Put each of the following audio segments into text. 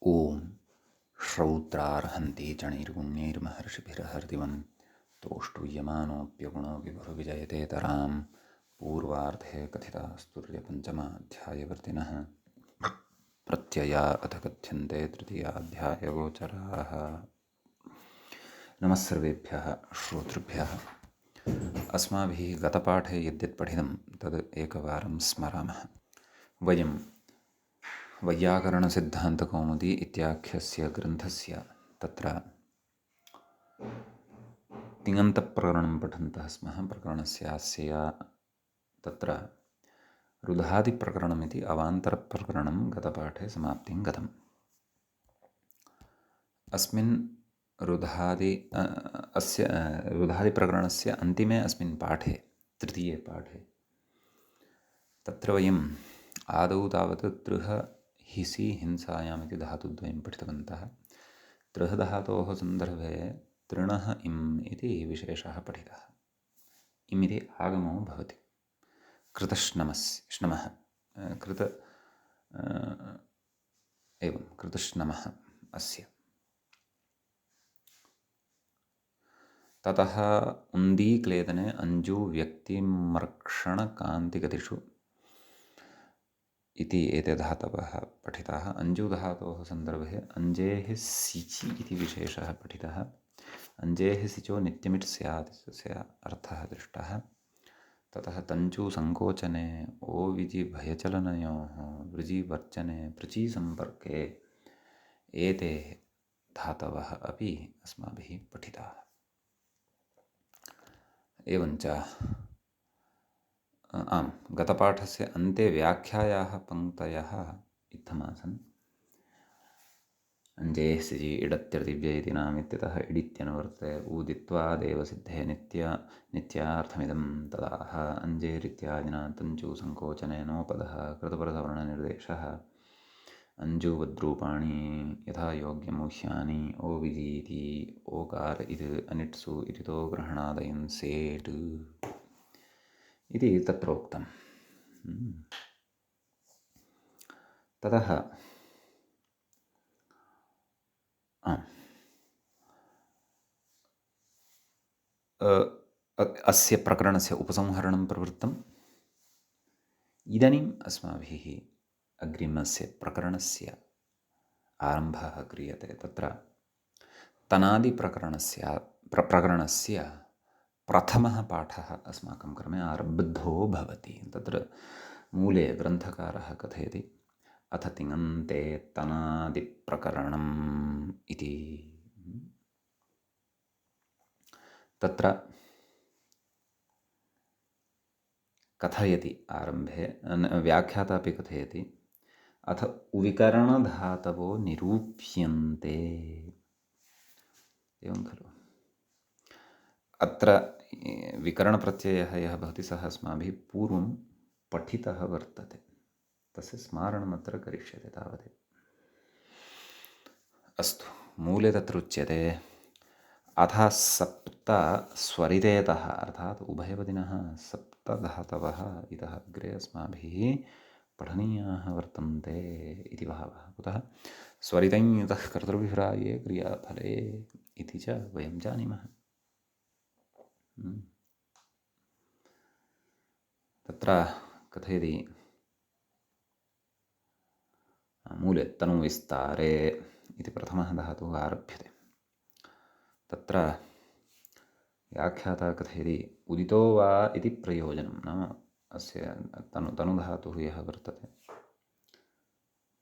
ॐ श्रौत्रार्हन्ति चणैर्गुण्यैर्महर्षिभिरहर्दिवं तोष्टुयमानोऽप्यगुणो विभुर्विजयतेतरां पूर्वार्धे कथितास्तुर्यपञ्चमाध्यायवर्तिनः प्रत्यया अथ कथ्यन्ते तृतीयाध्यायगोचराः। नमः सर्वेभ्यः श्रोतृभ्यः। अस्माभिः गतपाठे यद्यत् पठितं तद् एकवारं स्मरामः। वयं वैयाकरणसिद्धान्तकौमुदी इत्याख्यस्य ग्रन्थस्य तत्र तिङन्तप्रकरणं पठन्तः स्मः। प्रकरणस्यास्य तत्र रुधादिप्रकरणमिति अवान्तरप्रकरणं गतपाठे समाप्तिं गतम्। अस्मिन् रुधादिप्रकरणस्य अन्तिमे अस्मिन् पाठे, तृतीये पाठे, तत्र वयम् आदौ तावत् तृह हिसि हिंसायामिति धातुद्वयं पठितवन्तः। तृह धातोः सन्दर्भे तृणः इम् इति विशेषः पठितः। इम् इति आगमो भवति। कृतश्नमः कृतश्नमः अस्य। ततः उन्दीक्लेदने अञ्जु व्यक्तिमर्क्षणकान्तिगतिषु इति एते धातवः पठिताः। अञ्जुधातोः सन्दर्भे अञ्जेः सिचि इति विशेषः पठितः। अञ्जेः सिचो नित्यमिट् स्यात् तस्य अर्थः दृष्टः। ततः तञ्चुसङ्कोचने ओविजिभयचलनयोः वृजिवर्जने पृचीसम्पर्के एते धातवः अपि अस्माभिः पठिताः। एवञ्च गतपाठस्य अन्ते व्याख्यायाः पङ्क्तयः इत्थमासन्। अञ्जेः सिजि इडत्यर्तिव्य इति नामित्यतः इडित्यनुवर्ते ऊदित्वा देवसिद्धे नित्यार्थमिदं तदाह अञ्जेरित्यादिना तञ्चुसङ्कोचनेनोपदः कृतपरसवर्णनिर्देशः अञ्जुवद्रूपाणि यथा योग्यमूह्यानि ओविजीति ओकार इति अनिट्सु इतितो ग्रहणादयं सेट् इति तत्रोक्तम्। ततः अस्य प्रकरणस्य उपसंहरणं प्रवृत्तम्। इदानीम् अस्माभिः अग्रिमस्य प्रकरणस्य आरम्भः क्रियते। तत्र प्रकरणस्य प्रथमः पाठः अस्माकं क्रमे आरब्धो भवति। तत्र मूले ग्रन्थकारः कथयति अथ तिङन्ते तनादिप्रकरणम् इति। तत्र कथयति आरम्भे, व्याख्याता अपि कथयति अथ विकरणधातवो निरूप्यन्ते। एवं खलु। अत्र विकरणप्रत्ययः यः भवति सः अस्माभिः पूर्वं पठितः वर्तते। तस्य स्मारणमत्र करिष्यते तावदेव। अस्तु, मूले तत्र उच्यते अथ सप्त स्वरितेतः, अर्थात् उभयपदिनः सप्तधातवः इतः अग्रे अस्माभिः पठनीयाः वर्तन्ते इति भावः। कुतः स्वरितं यतः कर्तृभिप्राये क्रियाफले इति च वयं जानीमः। तत्र कथयति मूले तनुविस्तारे इति प्रथमः धातुः आरभ्यते। तत्र व्याख्याता कथयति उदितो वा इति प्रयोजनं, नाम अस्य तनुधातुः यः वर्तते,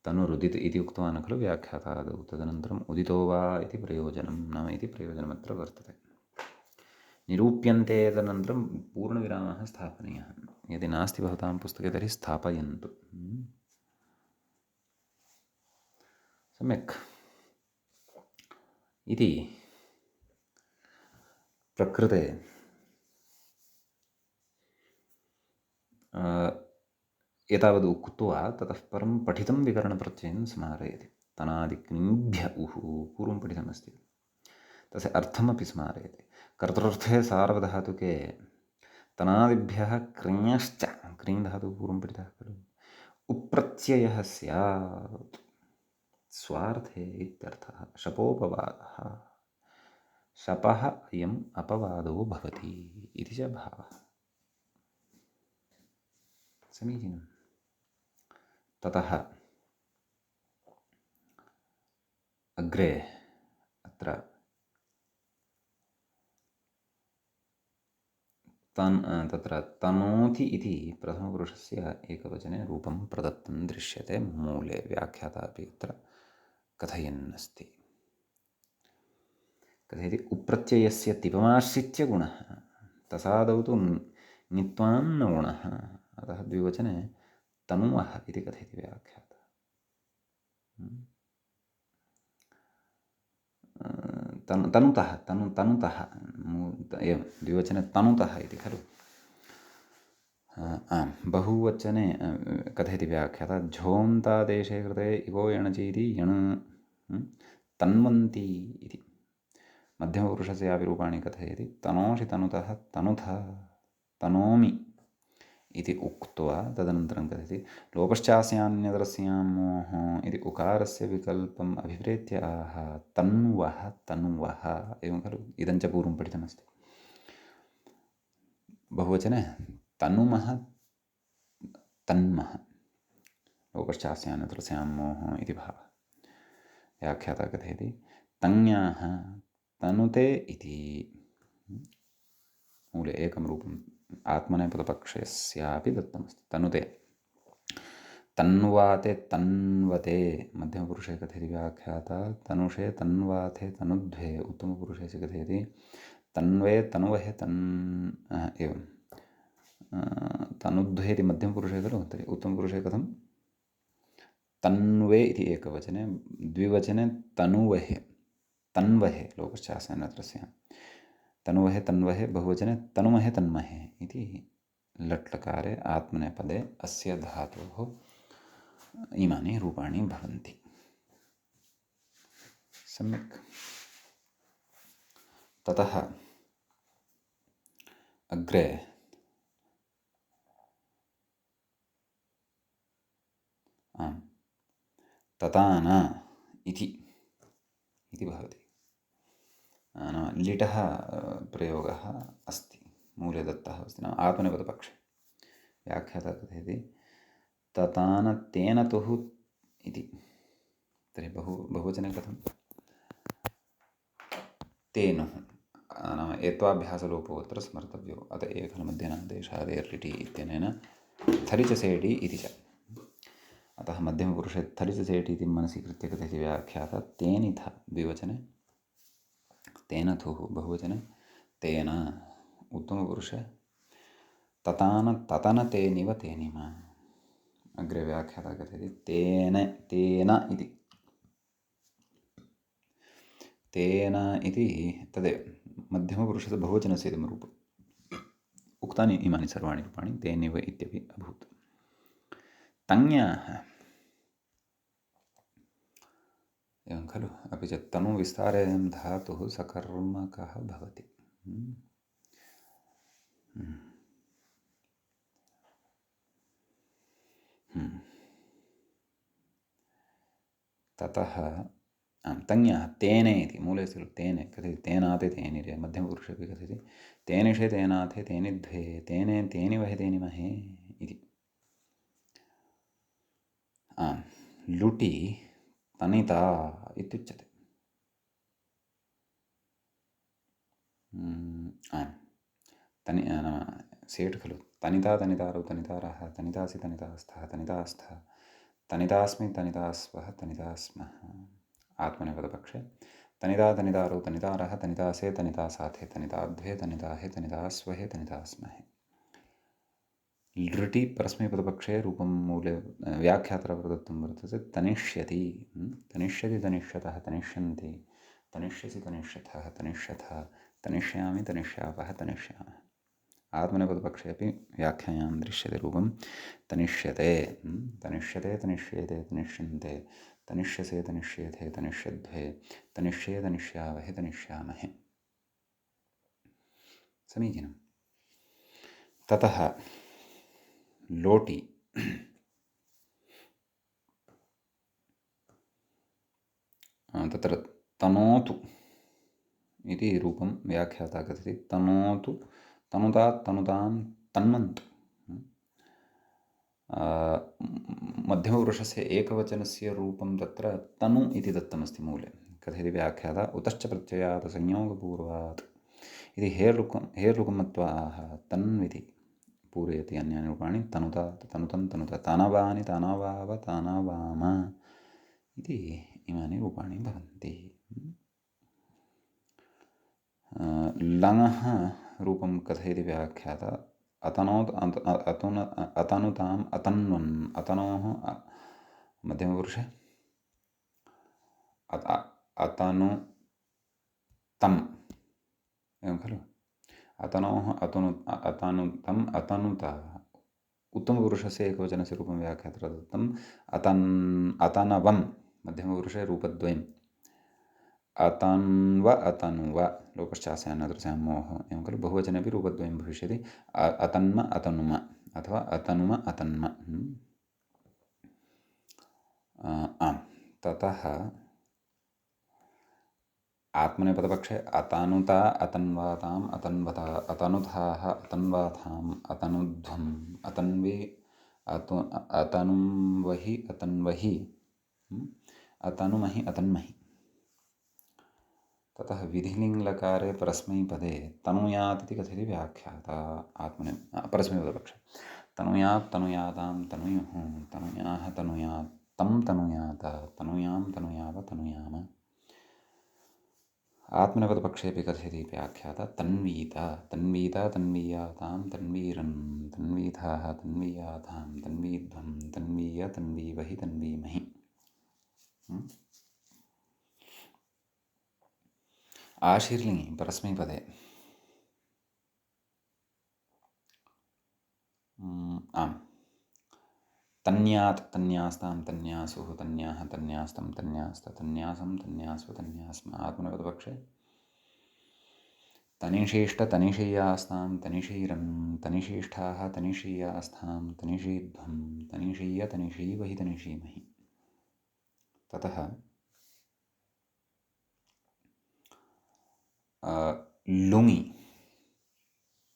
तनुरुदित् इति उक्तवान् खलु व्याख्याता आदौ। तदनन्तरम् उदितो वा इति प्रयोजनं, नाम इति प्रयोजनमत्र वर्तते। निरूप्यन्ते तदनन्तरं पूर्णविरामः स्थापनीयः। यदि नास्ति भवतां पुस्तके तर्हि स्थापयन्तु। सम्यक् इति प्रकृते एतावद् उक्त्वा ततः परं पठितं विकरणप्रत्ययं स्मारयति। तनादिक्निभ्य पूर्वं पठितमस्ति, तस्य अर्थमपि स्मारयति। कर्तृर्थे सार्वधातुके तनादिभ्यः क्रिञश्च, क्रीं धातुः पूर्वं पठितः खलु, उप्रत्ययः स्यात्। स्वार्थे इत्यर्थः। शपोपवादः, शपः अयम् अपवादो भवति इति च भावः। समीचीनं। ततः अग्रे अत्र तत्र तनोति इति प्रथमपुरुषस्य एकवचने रूपं प्रदत्तं दृश्यते। मूले व्याख्याता अपि अत्र कथयन्नस्ति। कथयति उप्रत्ययस्य तिपमाश्रित्य गुणः, तसादौ तु ङित्वान्न गुणः, अतः द्विवचने तनुवः इति कथयति व्याख्याता। तनुतः तनुतः एवं द्विवचने तनुतः इति खलु। आम्, बहुवचने कथयति व्याख्याता झोन्तादेशे कृते इवो यणचीति यण् तन्वन्ति इति मध्यमपुरुषस्य यापि रूपाणि कथयति। तनोषि तनुतः तनुथ तनोमि इति उक्त्वा तदनन्तरं कथयति लोपश्चास्यान्यतरस्यां मोहो इति उकारस्य विकल्पम् अभिप्रेत्य आह तन्वः तनुवः, एवं खलु। इदं च पूर्वं पठितमस्ति। बहुवचने तनुमः तन्मः, लोपश्चास्यान्यतरस्यां मोहो इति भावः। व्याख्याता कथयति तङ्याः तनुते इति मूले एकं रूपम् आत्मनेपदपक्षस्यापि दत्तमस्ति। तनुते, तन्वाते तन्वते मध्यमपुरुषे कथयति व्याख्याता तनुषे तन्वाते तनुध्वे, उत्तमपुरुषे च कथयति तन्वे तनुवहे एवं तनुध्वे इति मध्यमपुरुषे खलु। तर्हि उत्तमपुरुषे कथं तन्वे इति एकवचने, द्विवचने तनुवहे तन्वहे लोपश्चास्यान्यतरस्यां, तनुवहे तन्वहे, बहुवचने तनुमहे तन्महे इति लट्लकारे आत्मनेपदे अस्य धातोः इमानि रूपाणि भवन्ति। सम्यक्। ततः अग्रे ततान इति भवति। लिटः प्रयोगः अस्ति, मूले दत्तः अस्ति, नाम आत्मनेपदपक्षे। व्याख्याता कथयति ततान तेन तुः इति। तर्हि बहुवचने कथं तेनुः, नाम एत्वाभ्यासलोपोऽत्र स्मर्तव्यो। अत एव खलु मध्यनादेशादेर्लिटि इत्यनेन थलिचसेटि इति च। अतः मध्यमपुरुषे थलिचसेटि इति मनसि कृत्य कथयति व्याख्याता तेनिथ द्विवचने, तेन थुः बहुवचने, तेन उत्तमपुरुषे ततान ततन तेनिव तेनिम। अग्रे व्याख्याता कथयति तेन इति, तेन इति तदेव मध्यमपुरुषस्य बहुवचनस्य इदं रूपम्। उक्तानि इमानि सर्वाणि रूपाणि तेनिव इत्यपि अभूत्। तङ्याः एवं खलु। अपि च तनुविस्तारे धातुः सकर्मकः भवति। ततः तङ्याः तेने इति मूले अस्ति खलु। तेने कथयति तेनाते तेनिरे, मध्यमपुरुषे अपि कथयति तेनिषे तेनाथे तेनिध्वे तेने तेनिवहे तेनिमहे इति। लुटि तनिता इत्युच्यते। नाम सेट् खलु। तनिता तनितारौ तनितारः, तनितासि तनितास्थः तनितास्थः, तनितास्मि तनितास्वः तनितास्मः। आत्मनेपदपक्षे तनिता तनितारौ तनितारः, तनितासे तनितासाथे तनिताध्वे तनिताहे तनितास्वहे तनितास्महे। लृटि परस्मैपदपक्षे रूपं मूले व्याख्यात्रा प्रदत्तं वर्तते तनिष्यति, तनिष्यति तनिष्यतः तनिष्यन्ति, तनिष्यसि तनिष्यथः तनिष्यथः, तनिष्यामि तनिष्यावः तनिष्यामः। आत्मनेपदपक्षे अपि व्याख्यायां दृश्यते रूपं तनिष्यते, तनिष्यते तनिष्येते तनिष्यन्ते, तनिष्यसे तनिष्येथे तनिष्यध्वे, तनिष्ये तनिष्यावहे तनिष्यामहे। समीचीनं। ततः लोटि तत्र तनोतु इति रूपं व्याख्याता कथयति। तनोतु, तनुता, तनुतां, तन्वन्तु। मध्यमपुरुषस्य एकवचनस्य रूपं तत्र तनु इति दत्तमस्ति मूले। कथयति व्याख्याता, उतश्च प्रत्ययात् संयोगपूर्वात् इति हेर्लुकं मत्वा आह तन्विति पूरयति अन्यानि रूपाणि। तनुता, तनुतं, तनुता, तानवानि, तानवाव, तानवाम इति इमानि रूपाणि भवन्ति। लङः रूपं कथयति व्याख्याता, अतनोत्, अतनुताम्, अतन्वन्, अतनोः मध्यमपुरुषे अतनु तम्, एवं खलु। अतनोः अतनुतम्, अतनुता। उत्तमपुरुषस्य एकवचनस्य रूपं व्याख्यात्रा दत्तम्। अतनवं मध्यमपुरुषे रूपद्वयम्। अतन्व, अतनुव, लोपश्चास्यान्नतरस्याम्मोः, एवं खलु। बहुवचने अपि रूपद्वयं भविष्यति। अतन्म, अतनुम, अथवा अतनुम, अतन्म। आम्। ततः आत्मनेपदपक्षे अतनुता, अतन्वाताम्, अतन्वता, अतनुधाः, अतन्वाथाम्, अतनुध्वम्, अतन्वे, अतनुंवहि, अतन्वहि, अतनुमहि, अतन्महि। ततः विधिलिङ्गलकारे परस्मैपदे तनुयात् इति कथयति व्याख्याता परस्मैपदपक्षे। तनुयात्, तनुयातां, तनुयुः, तनुयाः, तनुयात्, तं तनुयात, तनुयां, तनुयाव, तनुयाम। आत्मनेपदपक्षेऽपि कथयति व्याख्याता, तन्वीता, तन्वीता, तन्वीयातां, तन्वीरन्, तन्वीथाः, तन्वीयातां, तन्वीध्वं, तन्वीय, तन्वीवहि, तन्वीमहि। आशीर्लिङ्गि परस्मैपदे आम्। तन्यात्, तन्यास्तां, तन्यासुः, तन्याः, तन्यास्तं, तन्यास्त, तन्यासं, तन्यास्व, तन्यास्म। आत्मनेपदपक्षे तनिशीष्ट, तनिशीयास्तां, तनिशीरन्, तनिशीष्ठाः, तनिशीयास्थां, तनिशीध्वं, तनिशीय, तनिशीवहि, तनिशीमहि। ततः लुङि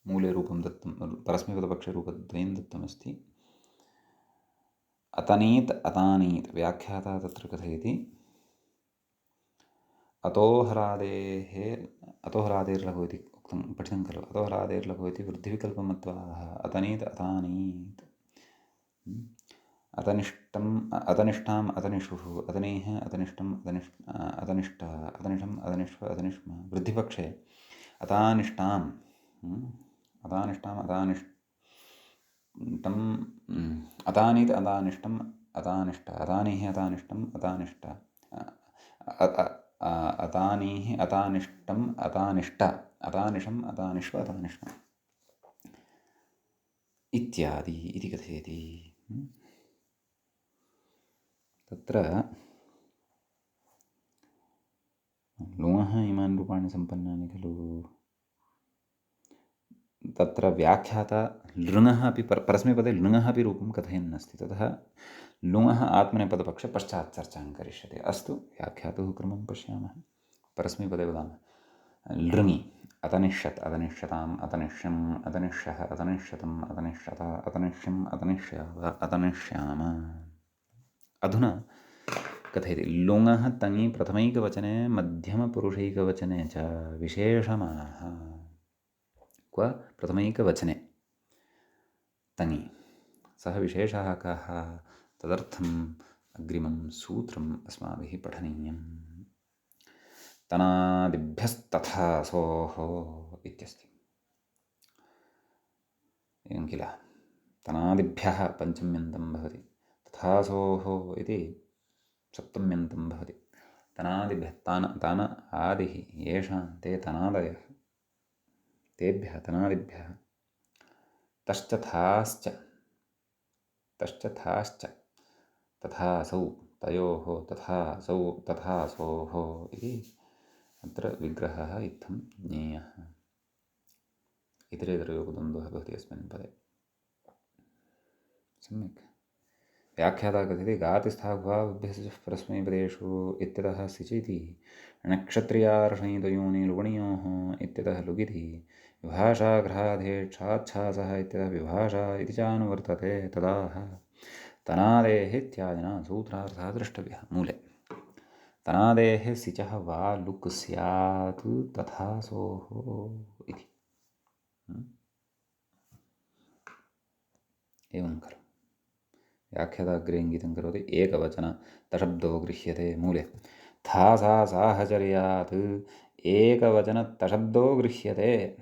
मूले रूपं दत्तं, परस्मैपदपक्षे रूपद्वयं दत्तमस्ति। अतनीत्, अतानीत् व्याख्याता तत्र कथयति, अतोहरादेः, अतोहरादेर्लघु इति उक्तं, पठितं खलु। अतोहरादेर्लघु इति वृद्धिविकल्पं मत्वा अतनीत्, अतानीत्। अतनिष्टम्, अतनिष्ठाम्, अतनिषुः, अतनेः, अतनिष्टम्, अतनिष्ट, अतनिषम्, अतनिष्व, अतनिष्म। वृद्धिपक्षे अतानिष्टाम्, अतानिष्टाम्, अतानिष्टम्, अतानीत्, अतानिष्टम्, अतानिष्ट, अतानीः, अतानिष्टम्, अतानिष्ट, अतानीः, अतानिष्टम्, अतानिष्ट, अतानिषम्, अतानिष्व, अतानिष्म इत्यादि इति कथयति। तत्र लुङः इमानि रूपाणि सम्पन्नानि खलु। तत्र व्याख्याता लृङः अपि परस्मैपदे लृङः अपि रूपं कथयन्नस्ति। ततः लुङः आत्मनेपदपक्षे पश्चात् चर्चां करिष्यति। अस्तु, व्याख्यातुः क्रमं पश्यामः। परस्मैपदे वदामः। लृङि अतनिष्यत्, अतनिष्यताम्, अतनिष्यम्, अतनिष्यः, अतनिष्यतम्, अतनिष्यत, अतनिष्यम्, अतनिष्याव, अतनिष्याम। अधुना कथयति, लुङः तङि प्रथमैकवचने, मध्यमपुरुषैकवचने च विशेषमाः। क्व प्रथमैकवचने तङि सः विशेषः कः, तदर्थम् अग्रिमं सूत्रम् अस्माभिः पठनीयम्। तनादिभ्यस्तथा सोः इत्यस्ति, एवं किल। तनादिभ्यः पञ्चम्यन्तं भवति, तथा सोः इति सप्तम्यन्तं भवति। तनादिभ्यः, तान आदिः, येषां ते तनादयः, तेभ्यः तनादिभ्यः। तश्च थाश्च, तश्च थाश्च, तथा असौ, तयोः, तथा असौ, तथा सोः इति अत्र विग्रहः इत्थं ज्ञेयः। इतरेतरयोः द्वन्द्वः भवति अस्मिन् पदे। सम्यक्। व्याख्याता कथयति गातिस्थाग्भावभ्यः परस्मैपदेषु इत्यतः सिच इति नक्षत्रियार्षणितयोनिलुगणयोः इत्यतः लुगिति विभाषाग्रहाधेक्षाच्छासः इत्यतः विभाषा इति चानुवर्तते तदाह तनादेः इत्यादिना सूत्रार्थः द्रष्टव्यः। मूले तनादेः सिचः वा लुक् स्यात् तथा सोः इति एवं खलु व्याख्याता अग्रे इङ्गितं करोति एकवचन तशब्दो गृह्यते। मूले था सा साहचर्यात् एकवचनतशब्दो गृह्यते।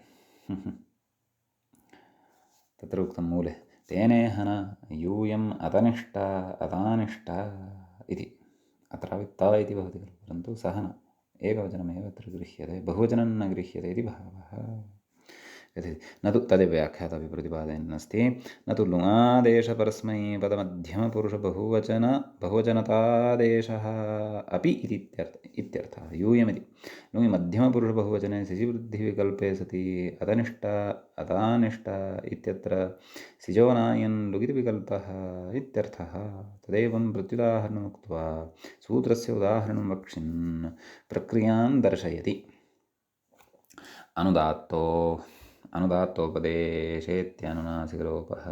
तत्र उक्तं मूले तेनेह न यूयम् अतनिष्टा अतानिष्टा इति। अत्रापि त इति भवति खलु, परन्तु सः न एकवचनमेव अत्र गृह्यते, बहुवचनं न गृह्यते इति भावः। यदि न तु तदेव व्याख्यातापि प्रतिपादयन्नस्ति न तु लुङादेशपरस्मैपदमध्यमपुरुषबहुवचनतादेशः अपि इत्यर्थः। यूयमिति लुङि मध्यमपुरुषबहुवचने सिजिवृद्धिविकल्पे सति अतनिष्टा अतानिष्टा इत्यत्र सिजोनायन् लुगिति विकल्पः इत्यर्थः। तदेवं प्रत्युदाहरणमुक्त्वा सूत्रस्य उदाहरणं वक्ष्यन् प्रक्रियां दर्शयति। अनुदात्तोपदेशेत्यनुनासिकलोपः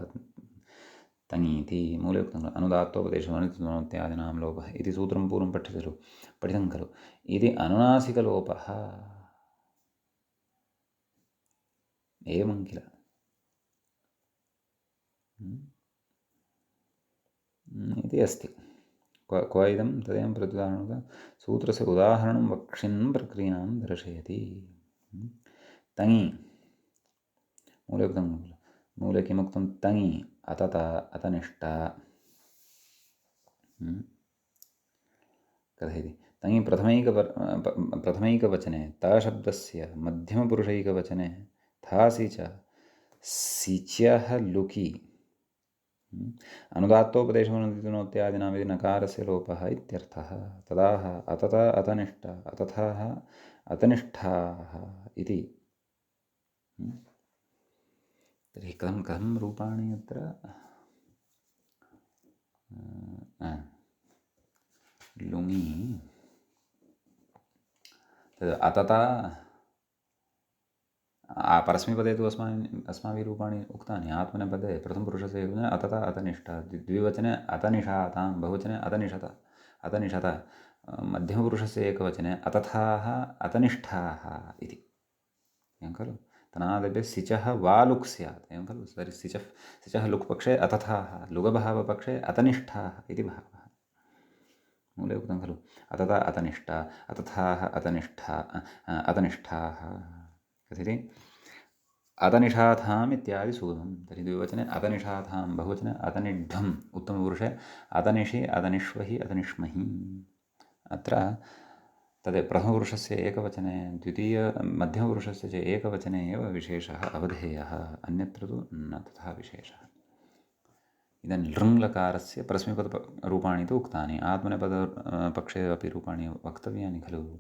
तङीति। मूले उक्तं अनुदात्तोपदेशमनुत्यादिनां लोपः इति सूत्रं पूर्वं पठितं खलु। इति अनुनासिकलोपः एवं किल इति अस्ति। क्व इदं तदेवं प्रत्युदाहरणं सूत्रस्य उदाहरणं वक्ष्यन् प्रक्रियां दर्शयति। तङि मूले उक्तं मूले किमुक्तं तङि अतत अतनिष्टा कथयति। तङि प्रथमैकवचने तशब्दस्य मध्यमपुरुषैकवचने थासि च सिच्यः लुकि अनुदात्तोपदेशमनुदिनोत्यादिनाम् इति नकारस्य लोपः इत्यर्थः। तदाह अतत अतनिष्ठा अतथाः अतनिष्ठाः इति। तर्हि कथं रूपाणि अत्र लुङि तद् अतता परस्मैपदे तु अस्माभिः रूपाणि उक्तानि। आत्मनेपदे प्रथमपुरुषस्य एकवचने अतता अतनिष्ठा, द्विवचने अतनिषातां, बहुवचने अतनिषत, मध्यमपुरुषस्य एकवचने अतथाः अतनिष्ठाः इति। एवं खलु तनादपि सिचः वा लुक् स्यात्। एवं खलु तर्हि सिचः लुक् पक्षे अतथाः, लुगभावपक्षे अतनिष्ठाः इति भावः। मूले उक्तं खलु अतता अतनिष्ठा अतथाः अतनिष्ठाः कथयति अतनिषाथाम् इत्यादि सूत्रं। तर्हि द्विवचने अतनिषाथां, बहुवचने अतनिढ्ढम्, उत्तमपुरुषे अतनिषि अतनिष्वहि अतनिष्महि। अत्र तद् प्रथमपुरुषस्य एकवचने मध्यमपुरुषस्य च एकवचने एव विशेषः अवधेयः, अन्यत्र तु न तथा विशेषः। इदानीं लृङ्लकारस्य परस्मैपदरूपाणि तु उक्तानि, आत्मनेपदपक्षे अपि रूपाणि वक्तव्यानि खलु।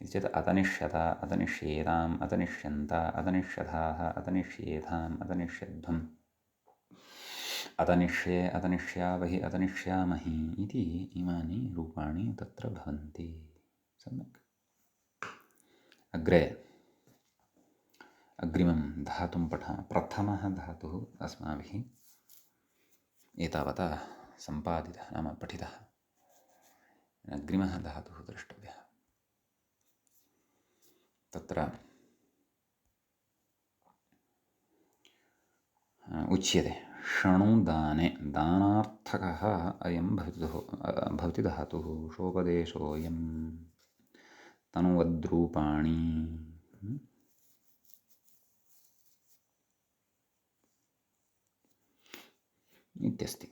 इति चेत् अतनिष्यत, अतनिष्येताम्, अतनिष्यन्त, अतनिष्यथाः, अतनिष्येथाम्, अतनिष्यध्वम्, अतनिष्ये, अतनिष्यावहि, अतनिष्यामहि इति इमानि रूपाणि तत्र भवन्ति। सम्यक्। अग्रे अग्रिमं धातुं पठामः। प्रथमः धातुः अस्माभिः एतावता सम्पादितः नाम पठितः। अग्रिमः धातुः द्रष्टव्यः। तत्र उच्यते षणुदाने दानार्थकः अयं भवति धातुः षोपदेशोऽयं तनुवद्रूपाणि इत्यस्ति।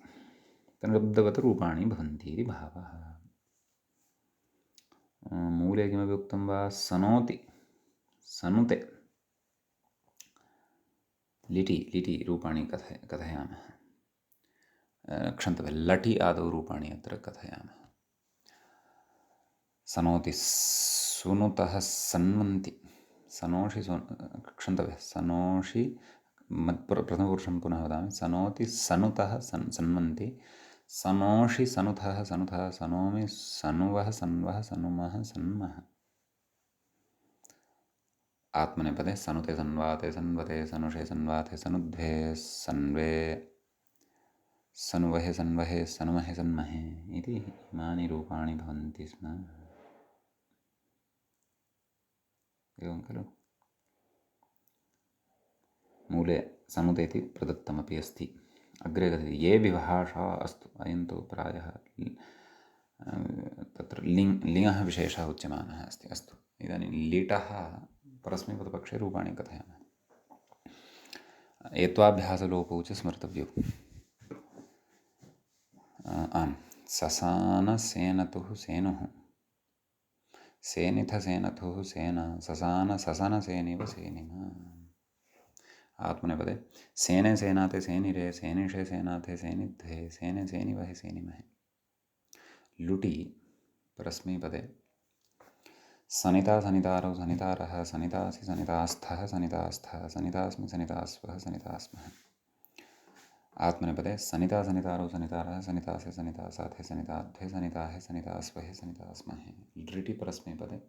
तनुशब्दवत् रूपाणि भवन्ति इति भावः। मूले किमपि उक्तं वा सनोति सनुते लिटि रूपाणि कथयामः। क्षन्तव्यः लटि आदौ रूपाणि अत्र कथयामः। सनोति सुनुतः सन्वन्ति सनोषि क्षन्तव्यः सनोषि प्रथमपुरुषं पुनः वदामि। सनोति सनुतः सन्वन्ति सनोषि सनुथः सनुथः सनोमि सनुवः सन्वः सनुमः सन्मः। आत्मनेपदे सनुते सन्वाते सन्वते सनुषे सन्वाते सनुद्वे सन्वे सनुवहे सन्वहे सनुमहे सन्महे इति इमानि रूपाणि भवन्ति स्म। एवं खलु। मूले सनुते इति प्रदत्तमपि अस्ति। अग्रे गच्छति ये विभाषा अस्तु अयं तु प्रायः तत्र लिङः विशेषः उच्यमानः अस्ति। अस्तु इदानीं लिटः परस्मैपदपक्षे रूपाणि कथयामः। एत्वाभ्यासलोपौ च स्मर्तव्यौ। आम् ससानसेनतुः सेनुः सेनिथसेनथुः सेना ससान ससनसेनिव सेनिमा। आत्मनेपदे सेने सेनाते सेनिरे सेनिषे सेनाते सेनिध्वे सेने सेनिवहे सेनिमहे। लुटि परस्मैपदे सनिता सनितारौ सनितारः सनितासि सनितास्थः सनितास्थः सनितास्मि सनितास्वः सनितास्मः। आत्मनेपदे सनिता सनितारौ सनितारः सनितासे सनितासाथे सनिताध्वे सनिताहे सनितास्वहे सनितास्महे। लृटि परस्मैपदे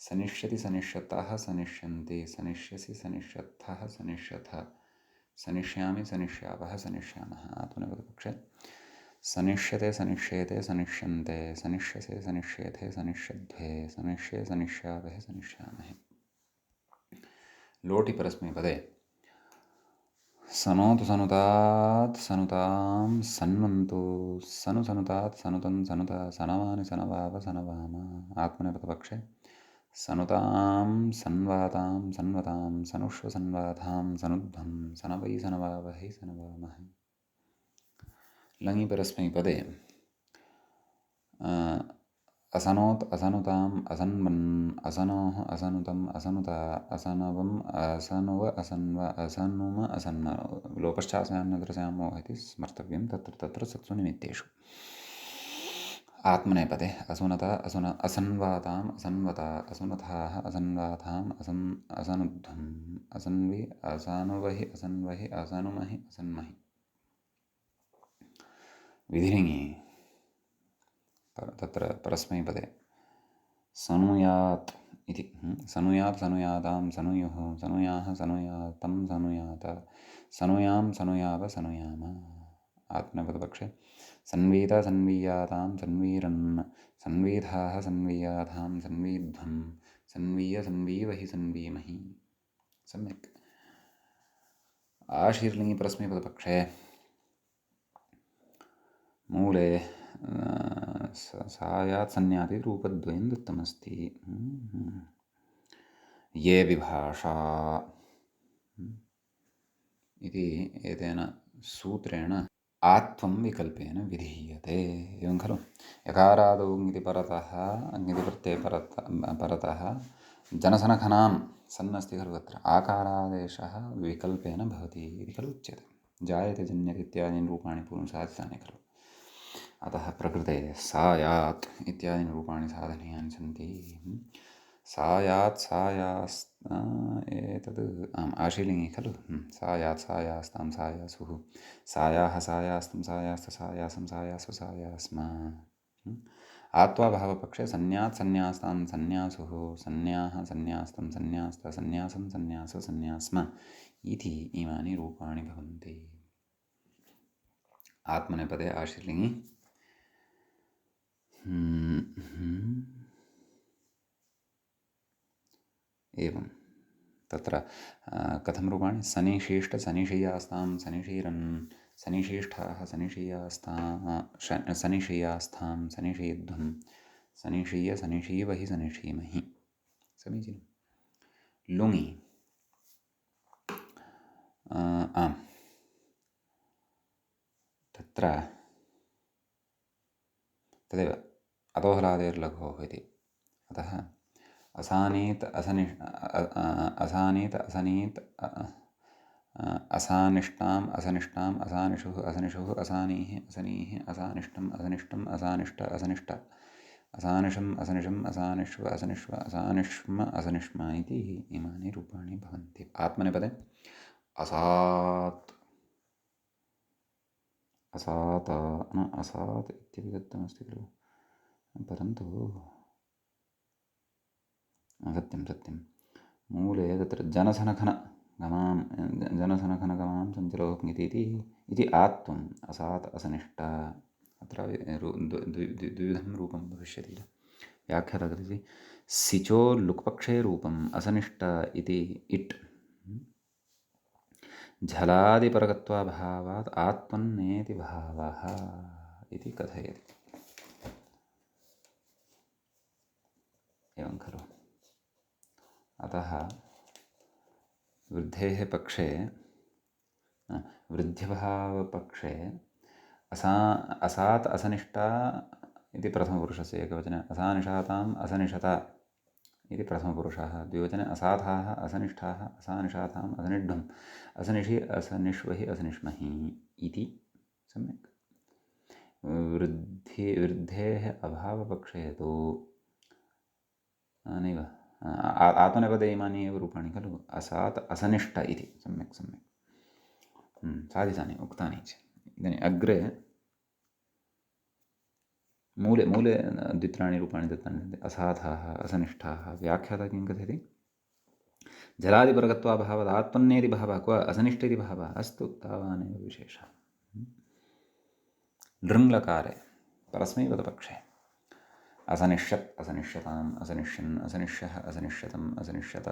सनिष्यति सनिष्यतः सनिष्यन्ति सनिष्यसि सनिष्यत्थः सनिष्यथ सनिष्यामि सनिष्यावः सनिष्यामः। आत्मनेपदपक्षे सनिष्यते सनिष्येते सनिष्यन्ते सनिष्यसे सनिष्येथे सनिष्यध्वे सनिष्ये सनिष्यावहे सनिष्यामहे। लोटि परस्मैपदे सनोतु सनुतात् सनुतां सन्वन्तु सनु सनुतात् सनुतं सनुत सनवानि सनवाव सनवाम। आत्मनेपदपक्षे सनुतां सन्वातां सन्वतां सनुष्व सन्वातां सनुध्वं सनवै सनवावहै सनवामहे। लङि परस्मैपदे असनोत् असनुताम् असन्वन् असनोः असनुतम् असनुता असनवम् असनुव असन्व असनुम असन्न। लोपश्चास्यान्नदृशामो इति स्मर्तव्यं तत्र तत्र सत्सु निमित्तेषु। आत्मनेपदे असुनता असुन असन्वाताम् असन्वता असुनथाः असन्वाताम् असनुध्वम् असन्वि असानुवहि असन्वहि असनुमहि असन्महि। विधिलिङि तत्र परस्मैपदे सनुयात् इति सनुयात् सनुयातां सनुयुः सनुयाः सनुयातं सनुयात सनुयां सनुयाव सनुयाम। आत्मनेपदपक्षे सन्वीत सन्वीयातां सन्वीरन् सन्वीधाः सन्वीयातां सन्वीध्वं सन्वीय सन्वीवहि सन्वीमहि। सम्यक्। आशीर्लिङि परस्मैपदपक्षे मूले सायात् सन्याति रूपद्वयं दत्तमस्ति। ये विभाषा इति एतेन सूत्रेण आत्वं विकल्पेन विधीयते। एवं खलु। यकारादौ ङिति परतः ङिति प्रत्यये परतः जनसनखनां सन्नस्ति खलु तत्र आकारादेशः विकल्पेन भवति इति खलु उच्यते। जायते जन्यते इत्यादीनि रूपाणि पूर्वं साधितानि खलु। अतः प्रकृते सायात् इत्यादीनि रूपाणि साधनीयानि सन्ति। सायात् सायास् एतद् आम् आशीर्लिङि खलु। सायात् सायास्तां सायासुः सायाः सायास्तं सायास्त सायासं सायासु सायास्म। आत्वाभावपक्षे सन्यात् सन्यास्तां सन्यासुः सन्याः सन्यास्तं सन्यास्त सन्यासं सन्यास सन्यास्म इति इमानि रूपाणि भवन्ति। आत्मनेपदे आशीर्लिङि एवं तत्र कथं रूपाणि सनिशिष्ट सनिशीयास्तां सनिशीरन् सनिशिष्ठाः सनिशीयास्तां सनिशीयास्थां सनिशीध्वं सनिशीय सनिशीवहि सनिशीमहि। समीचीनं। लुङि आम् तत्र तदेव अतोहलादेर्लघोः इति। अतः असानीत् असानीत् असनीत् असानिष्टाम् असनिष्टाम् असानिषुः असनिषुः असानीः असनीः असानिष्टम् असनिष्टम् असानिष्ट असनिष्ट असानिषम् असनिषम् असानिष्व असनिष्व असानिष्म असनिष्म इति इमानि रूपाणि भवन्ति। आत्मनेपदे असात् असात न असात् इत्यपि दत्तमस्ति खलु, परन्तु सत्यं सत्यं मूले तत्र जनसनखनगमां सञ्चरोऽग्निति इति आत्वम् असात् असनिष्टा। अत्र द्विविधं रूपं भविष्यति। व्याख्याता वदति सिचो लुक्पक्षे रूपम् असनिष्ट इति इट् झलादिपरकत्वाभावात् आत्मन्नेति भावः इति कथयति। एवं खलु। अतः वृद्धेः पक्षे वृद्ध्यभावपक्षे असात् असनिष्टा इति प्रथमपुरुषस्य एकवचने, असानिषाताम् असनिषता इति प्रथमपुरुषः, द्विवचने असाधाः असनिष्ठाः असानिषाताम् असनिष्ढुम् असनिषि असनिष्वहि असनिष्महि इति सम्यक्। वृद्धेः अभावपक्षे तु नैव आत्मनेपदे इमानि एव रूपाणि खलु, असात् असनिष्ठ इति। सम्यक् सम्यक् साधितानि उक्तानि च। इदानीम् अग्रे मूले द्वित्राणि रूपाणि दत्तानि सन्ति, असाधाः असनिष्ठाः। व्याख्याता किं कथयति? जलादिपरकत्वाभावात् आत्मन्नेति भावः, क्व असनिष्ठ इति भावः। अस्तु, तावानेव विशेषः। लृङ्लकारे परस्मैपदपक्षे असनिष्यत् असनिष्यताम् असनिष्यन् असनिष्यः असनिष्यतम् असनिष्यत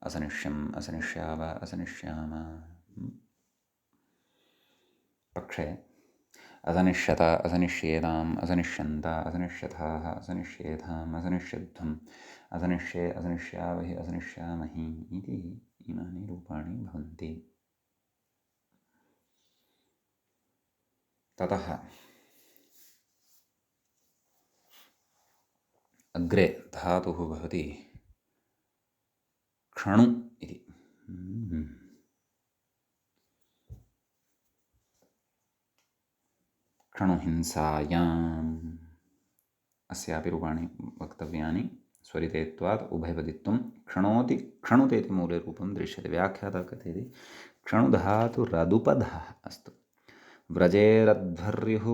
असनिष्यम् असनिष्याव असनिष्याम पक्षे असनिष्यत असनिष्येताम् असनिष्यन्त असनिष्यथाः असनिष्येथाम् असनिष्यध्वम् असनिष्ये असनिष्यावहि असनिष्यामहि इति इमानि रूपाणि भवन्ति। ततः अग्रे धातुः भवति क्षणु इति। क्षणुहिंसायाम् अस्यापि रूपाणि वक्तव्यानि। स्वरितेत्वात् उभयपदित्वं क्षणोति क्षणुतेति मूले रूपं दृश्यते। व्याख्याता कथयति क्षणुधातुरदुपधः अस्तु। व्रजेरध्वर्युः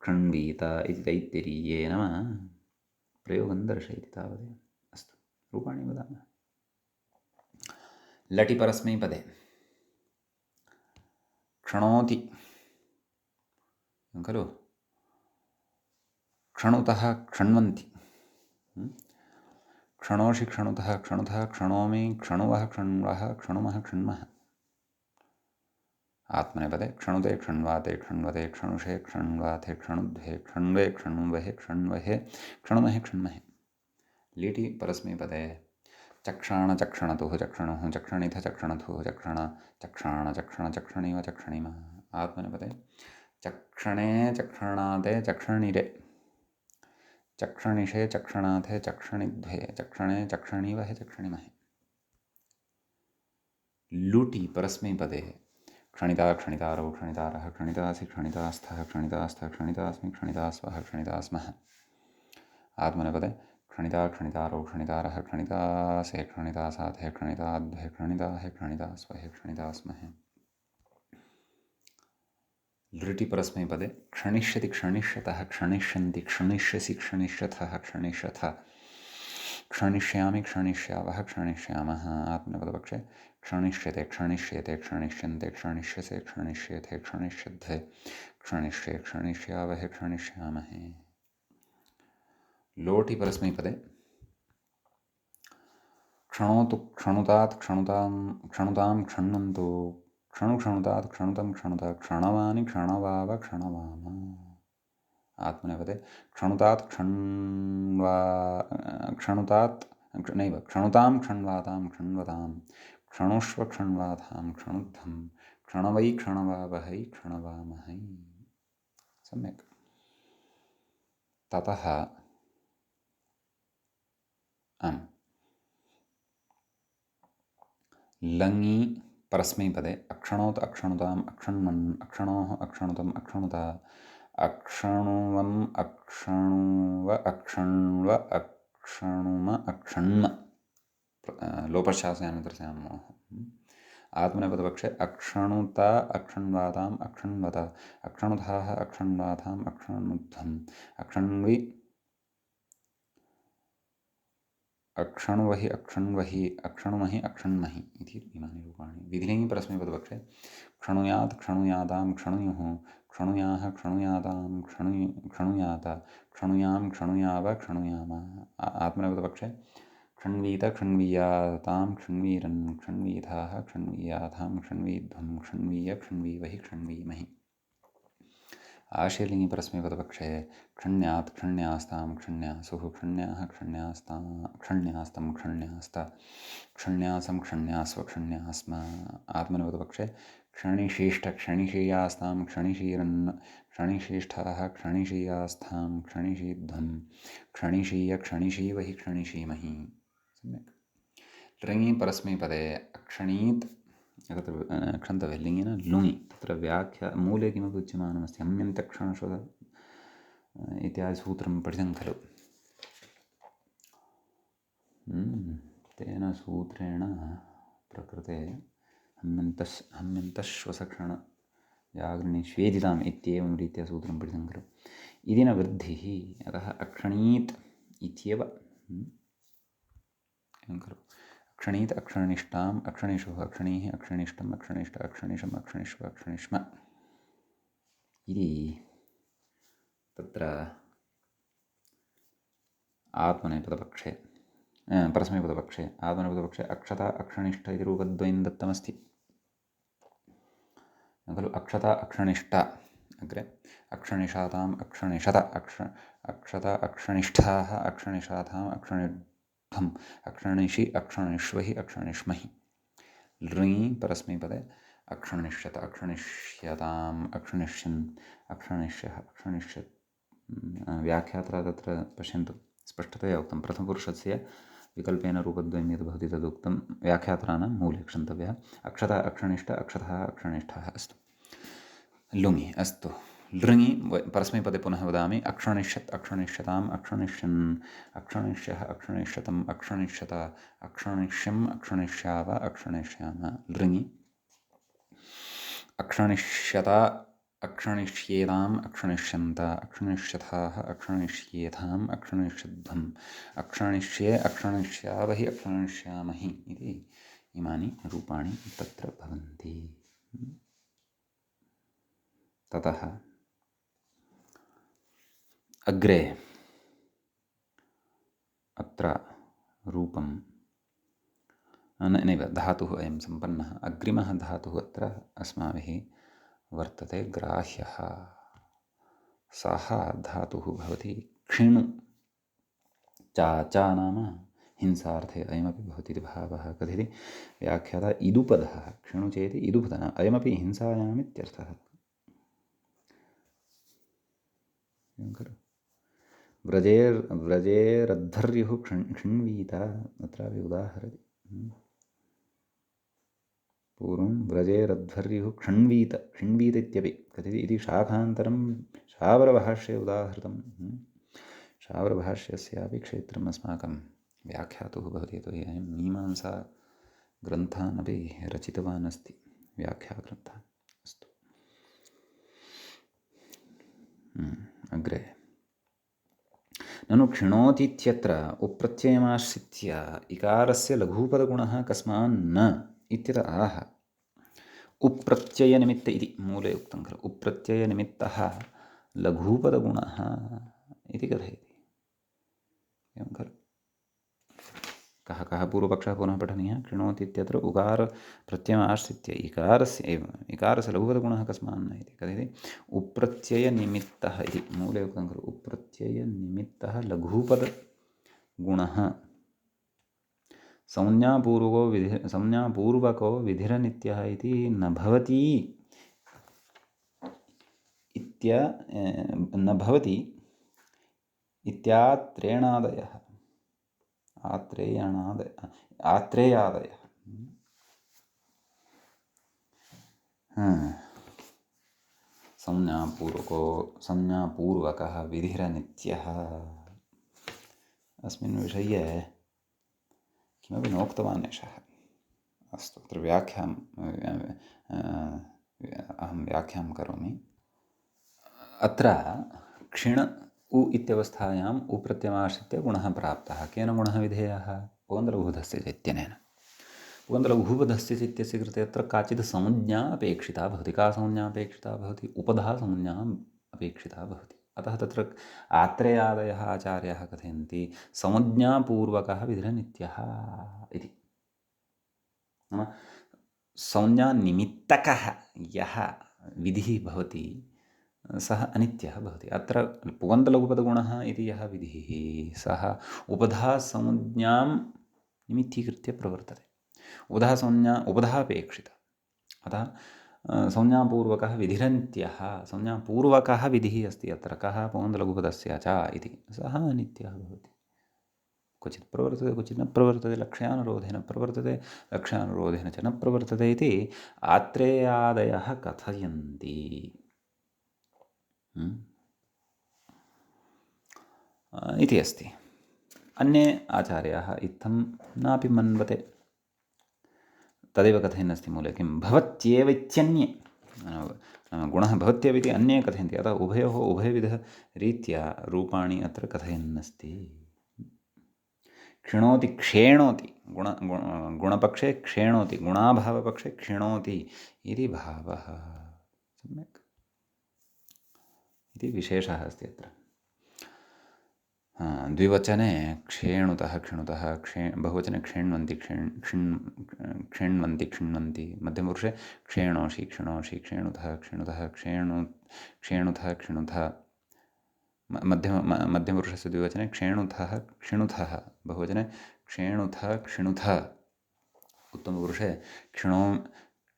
क्षण्वीत इति तैत्तिरीयेन प्रयोगं दर्शयति तावदेव। अस्तु, रूपाणि वदामः। लटि परस्मैपदे क्षणोति खलु, क्षणुतः क्षण्वन्ति, क्षणोषि क्षणुतः क्षणुतः क्षणोमि क्षणुवः क्षण्वः क्षणुमः क्षण्मः। आत्मनेपदे क्षणुते क्षण्वाते क्षण्वते क्षणुषे क्षण्वाथे क्षणुद्वे क्षण्वे क्षण्वहे क्षण्वहे क्षणुमहे क्षण्महे। लीटि परस्मैपदे चक्षाण चक्षणतुः चक्षणुः चक्षणिथ चक्षणथुः चक्षण चक्षाण चक्षण चक्षणीव चक्षणीम। आत्मनेपदे चक्षणे चक्षणाते चक्षणिरे चक्षणिषे चक्षणाथे चक्षणिद्वे चक्षणे चक्षणीवहे चक्षणिमहे। लुटि परस्मैपदे क्षणिता क्षणितारौ क्षणितारः क्षणितासि क्षणितास्थः क्षणितास्थः क्षणितास्मि क्षणितास्वः क्षणितास्मः। आत्मनेपदे क्षणिता क्षणितारौ क्षणितारः क्षणितासे क्षणितासाथे क्षणिताद्वे क्षणिताहे क्षणितास्वहे क्षणितास्महे। लृटि परस्मैपदे क्षणिष्यति क्षणिष्यतः क्षणिष्यन्ति क्षणिष्यसि क्षणिष्यथः क्षणिष्यथ क्षणिष्यामि क्षणिष्यावः क्षणिष्यामः। आत्मनेपदपक्षे क्षणिष्यते क्षणिष्येते क्षणिष्यन्ते क्षणिष्यसे क्षणिष्येथे क्षणिष्यध्वे क्षणिष्ये क्षणिष्यावहे क्षणिष्यामहे। लोटि परस्मैपदे क्षणोतु क्षणुतात् क्षणुतां क्षण्वन्तु क्षणु क्षणुतात् क्षणुतं क्षणुत क्षणवानि क्षणवाव क्षणवाम। आत्मनेपदे क्षणुतात् क्षणुतात् नैव क्षणुतां क्षण्वातां क्षण्वतां क्षणुष्व क्षण्वातां क्षणुद्धं क्षणवै क्षणवावहै क्षणवामहै। सम्यक्। ततः लङि परस्मैपदे अक्षणोत् अक्षणुताम् अक्षण्वन् अक्षणोः अक्षणुतम् अक्षणुता अक्षणुवम् अक्षणुव अक्षण्व अक्षणुम अक्षण्म लोपश्चास्यानन्तरस्यामोः। आत्मनेपदपक्षे अक्षणुता अक्षण्वाताम् अक्षण्वत अक्षणुधाः अक्षण्वाताम् अक्षणुध्वम् अक्षण्वि अक्षणुवहि अक्षण्वहि अक्षणुमहि अक्षण्महि इति इमानि रूपाणि। विधिलिङ्गि परस्मैपदपक्षे क्षणुयात् क्षणुयातां क्षणुयुः क्षणुयाः क्षणुयातां क्षणुयात क्षणुयां क्षणुयाव क्षणुयाम। आत्मनेपदपक्षे क्षण्वीत क्षण्वीयातां क्षण्वीरन् क्षण्वीथाः क्षण्वीयाथां क्षण्वीध्वं क्षण्वीय क्षण्वीवहि क्षण्वीमहि। आशीर्लिङ्गि परस्मैपदपक्षे क्षण्यात् क्षण्यास्तां क्षण्यासुः क्षण्याः क्षण्यास्तं क्षण्यास्त क्षण्यासं क्षण्यास्व क्षण्यास्म। आत्मनेपदपक्षे क्षणिशिष्ट क्षणिशीयास्तां क्षणिशीरन् क्षणिशिष्ठाः क्षणिशीयास्थां क्षणिशीध्वं क्षणिशीय क्षणिशीवहि क्षणिशीमहि। सम्यक्। लृङि परस्मैपदे अक्षणीत् तत्र क्षन्तव्यः लिङ्गिन लुङि तत्र व्याख्या मूले किमपि उच्यमानमस्ति हम्यन्तक्षणशोध इत्यादि सूत्रं पठितं खलु। तेन सूत्रेण प्रकृते हम्यन्तश्वसक्षण व्याघ्रणीष्वेदिताम् इत्येवं रीत्या सूत्रं पठितं खलु। इति न वृद्धिः अतः अक्षणीत् इत्येव एवं खलु। अक्षणीत् अक्षणिष्ठाम् अक्षणिषुः अक्षणीः अक्षणिष्ठम् अक्षणिष्ठ अक्षणिषम् अक्षणिष्व अक्षणिष्म इति तत्र आत्मनेपदपक्षे परस्मैपदपक्षे आत्मनेपदपक्षे अक्षता अक्षणिष्ठ इति रूपद्वयं दत्तमस्ति खलु। अक्षता अक्षणिष्ठ अग्रे अक्षणिषाताम् अक्षणिषत अक्षता अक्षणिष्ठाः अक्षणिषाताम् अक्षणिध्वम् अक्षणिषि अक्षणिष्वहि अक्षणिष्महि। लृङि परस्मैपदे अक्षणिष्यत अक्षणिष्यताम् अक्षणिष्यन् अक्षणिष्यः अक्षणिष्यत् व्याख्यात्र तत्र पश्यन्तु स्पष्टतया उक्तं प्रथमपुरुषस्य विकल्पेन रूपद्वयं यद् भवति तदुक्तं व्याख्यात्राणां मूले क्षन्तव्यः। अक्षता अक्षणिष्ठ अक्षतः अक्षणिष्ठः अस्तु लुङि अस्तु। लृङि परस्मैपदे पुनः वदामि अक्षणिष्यत् अक्षणिष्यताम् अक्षणिष्यन् अक्षणिष्यः अक्षणिष्यतम् अक्षणिष्यत अक्षणिष्यम् अक्षणिष्याव अक्षणिष्याम। लृङि अक्षणिष्यता अक्षणिष्येताम् अक्षणिष्यन्त अक्षणिष्यथाः अक्षणिष्येथाम् अक्षणिष्यध्वम् अक्षणिष्ये अक्षणिष्यावहि अक्षणिष्यामहि इति इमानि रूपाणि तत्र भवन्ति। ततः अग्रे अत्र रूपं नैव धातुः अयं सम्पन्नः अग्रिमः धातुः अत्र अस्माभिः वर्तते ग्राह्यः। सः धातुः भवति क्षिणु चा नाम हिंसार्थे अयमपि भवति इति भावः कथिति व्याख्याता इदुपदः क्षिणु चेति इदुपदः अयमपि हिंसायामित्यर्थः खलु। व्रजेरद्धर्युः क्षिण्वीत अत्रापि उदाहरति पूर्वं व्रजेरध्वर्युः क्षण्वीत क्षिण्वीत इत्यपि कथिति इति शाखान्तरं शावरभाष्ये उदाहृतं। शावरभाष्यस्यापि क्षेत्रम् अस्माकं व्याख्यातुः भवति यतोहि अयं मीमांसाग्रन्थान् अपि रचितवान् अस्ति व्याख्याग्रन्थान्। अस्तु अग्रे ननु क्षिणोतीत्यत्र उप्रत्ययमाश्रित्य इकारस्य लघूपदगुणः कस्मान्न इत्यत आह उप्रत्ययनिमित्त इति मूले उक्तं खलु। उप्रत्ययनिमित्तः लघूपदगुणः इति कथयति एवं खलु। कः पूर्वपक्षः पुनः पठनीयः। क्षिणोति इत्यत्र उकार प्रत्ययमाश्रित्य इकारस्य लघुपदगुणः कस्मान्न इति कथयति उप्रत्ययनिमित्तः इति मूले उक्तं खलु। उप्रत्ययनिमित्तः लघुपदगुणः संज्ञापूर्वको विधिरनित्यः इति न भवति इत्यात्रेयादयः संज्ञापूर्वकः विधिरनित्यः अस्मिन् विषये किमपि नोक्तवान् एषः अस्तु, अत्र व्याख्याम् अहं व्याख्यां करोमि। अत्र क्षिण उ इत्यवस्थायाम् उप्रत्ययमाश्रित्य गुणः प्राप्तः। केन गुणः विधेयः? पुगन्तलघूपधस्य च इत्यनेन। पुगन्तलघूपधस्य च इत्यस्य कृते अत्र काचित् संज्ञा अपेक्षिता भवति। का संज्ञा अपेक्षिता भवति? उपधा संज्ञा अपेक्षिता भवति। अतः तत्र आत्रेयादयः आचार्याः कथयन्ति संज्ञापूर्वकः विधिरनित्यः इति। नाम संज्ञानिमित्तकः यः विधिः भवति सः अनित्यः भवति। अत्र पुगन्तलघुपदगुणः इति यः विधिः सः उपधासंज्ञां निमित्तीकृत्य प्रवर्तते। उपधापेक्षिता। अतः संज्ञापूर्वकः विधिरनित्यः। संज्ञापूर्वकः विधिः अस्ति अत्र कः? पुगन्तलघुपदस्य च इति। सः अनित्यः भवति। क्वचित् प्रवर्तते, क्वचित् न प्रवर्तते, लक्ष्यानुरोधेन प्रवर्तते, लक्ष्यानुरोधेन च न प्रवर्तते इति आत्रेयादयः कथयन्ति। इति अस्ति। अन्ये आचार्याः इत्थं नापि मन्वते। तदेव कथयन् अस्ति मूले किं भवत्येव इत्यन्ये, गुणः भवत्येव इति अन्ये कथयन्ति। अतः उभयोः उभयविधरीत्या रूपाणि अत्र कथयन् अस्ति। क्षिणोति क्षेणोति, गुणपक्षे क्षेणोति, गुणाभावपक्षे क्षिणोति इति भावः। सम्यक् इति विशेषः अस्ति अत्र। द्विवचने क्षेणुतः क्षिणुतः, बहुवचने क्षेण्वन्ति क्षिण्वन्ति, मध्यमपुरुषे क्षेणोषि क्षिणोषि, क्षेणुतः क्षिणुतः, क्षेणुतः क्षिणुतः, मध्यमपुरुषस्य द्विवचने क्षेणुतः क्षिणुतः, बहुवचने क्षेणुतः क्षिणुतः, उत्तमपुरुषे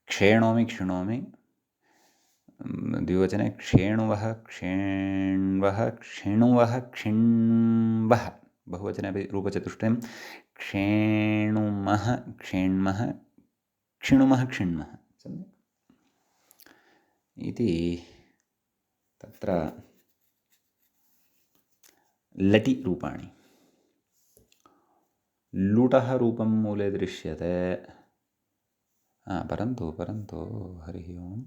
क्षेणोमि क्षिणोमि, द्विवचने क्षेणुवः क्षेण्वः क्षिणुवः क्षिण्वः, बहुवचने अपि रूपचतुष्टयं क्षेणुमः क्षेण्मः क्षिणुमः क्षिण्मः। सम्यक् इति तत्र लटि रूपाणि। लुटः रूपं मूले दृश्यते। परन्तु हरिः ओम्,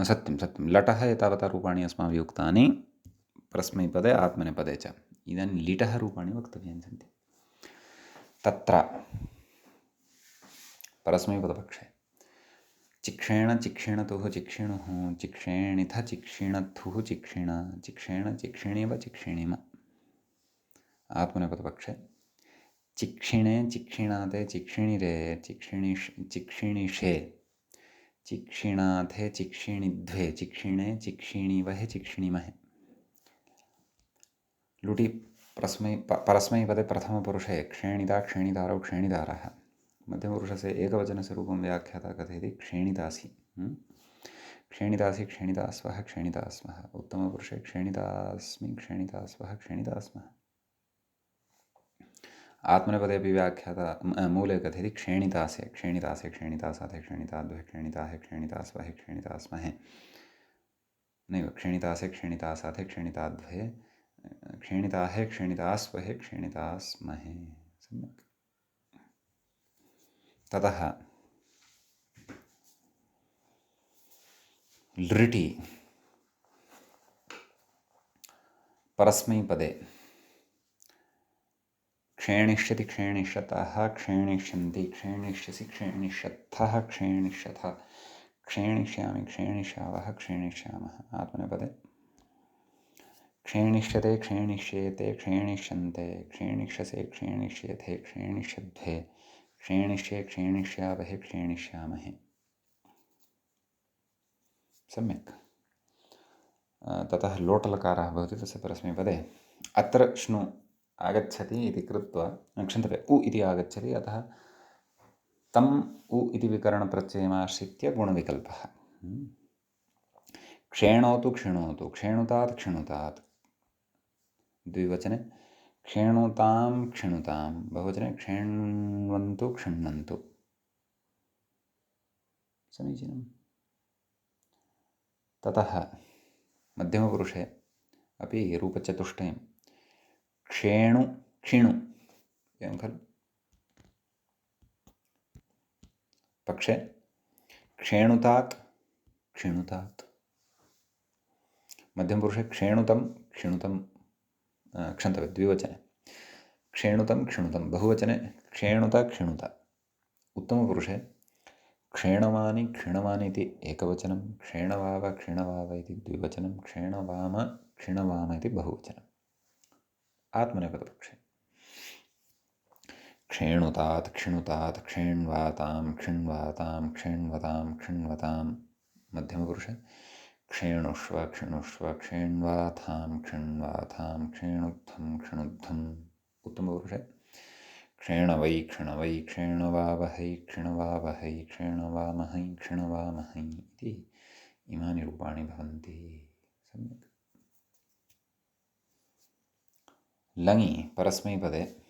सत्यं लटः एतावता रूपाणि अस्माभिः उक्तानि परस्मैपदे आत्मनेपदे च। इदानीं लिटः रूपाणि वक्तव्यानि सन्ति। तत्र परस्मैपदपक्षे चिक्षेण चिक्षिणतुः चिक्षिणुः, चिक्षेणिथ चिक्षिणथुः चिक्षिण, चिक्षेण चिक्षिणीव चिक्षिणीम। आत्मनेपदपक्षे चिक्षिणे चिक्षिणाते चिक्षिणिरे चिक्षिणिषे, चिक्षिणाथे चिक्षिणिध्वे, चिक्षिणे चिक्षिणीवहे चिक्षिणीमहे। लुटि परस्मैपदे प्रथमपुरुषे क्षेणिता क्षेणितारौ क्षेणितारः, मध्यमपुरुषस्य एकवचनस्य रूपं व्याख्याता कथयति क्षेणितासि, क्षेणितासि क्षेणितास्वः क्षेणितास्मः, उत्तमपुरुषे क्षेणितास्मि क्षेणितास्वः क्षेणितास्मः। आत्मनेपदे अपि व्याख्याता मूले कथयति क्षेणितासे क्षेणितासे क्षेणितासाथे क्षेणिताद्वे क्षेणिताहे क्षेणितास्वहे क्षेणितास्महे, नैव क्षेणितासे क्षेणितासाथे क्षेणिताद्वे क्षेणिताहे क्षेणितास्वहे क्षेणितास्महे। सम्यक्। ततः लृटि परस्मैपदे क्षेणिष्यति क्षेणिष्यतः क्षेणिष्यन्ति क्षेणिष्यसि क्षेणिष्यत्थः क्षेणिष्यथ, क्षेणिष्यामि क्षेणिष्यावः क्षेणिष्यामः। आत्मनेपदे क्षेणिष्यते क्षेणिष्येते क्षेणिष्यन्ते क्षेणिष्यसे क्षेणिष्येथे क्षेणिष्यध्वे क्षेणिष्ये क्षेणिष्यावहे क्षेणिष्यामहे। सम्यक्। ततः लोटलकारः भवति तस्य परस्मैपदे। अत्र श्नु आगच्छति इति कृत्वा, क्षन्तव्य उ इति आगच्छति, अतः तम् उ इति विकरणप्रत्ययमाश्रित्य गुणविकल्पः। क्षेणोतु क्षिणोतु, क्षेणुतात् क्षिणुतात्, द्विवचने क्षेणुतां क्षिणुतां, बहुवचने क्षेण्वन्तु क्षिण्वन्तु। समीचीनम्। ततः मध्यमपुरुषे अपि रूपचतुष्टयं क्षेणु क्षिणु, एवं खलु। पक्षे क्षेणुतात् क्षिणुतात्, मध्यमपुरुषे क्षेणुतं क्षिणुतं, क्षन्तव्य द्विवचने क्षेणुतं क्षिणुतं, बहुवचने क्षेणुत क्षिणुत, उत्तमपुरुषे क्षेणवानि क्षिणवानि इति एकवचनं, क्षेणवाव क्षिणवाव इति द्विवचनं, क्षेणवाम क्षिणवाम इति बहुवचनम्। आत्मनेपदपक्षे क्षेणुतात् क्षिणुतात्, क्षेण्वातां क्षिण्वातां, क्षेण्वतां क्षिण्वतां, मध्यमपुरुषे क्षेणुष्व क्षिणुष्व, क्षेण्वाथां क्षिण्वाथां, क्षेणुद्धं क्षिणुद्धम्, उत्तमपुरुषे क्षेणवै क्षणवै, क्षेणवावहै क्षिणवावहै, क्षेणवामहै क्षिणवामहै इति इमानि रूपाणि भवन्ति। सम्यक्। लङि परस्मैपदे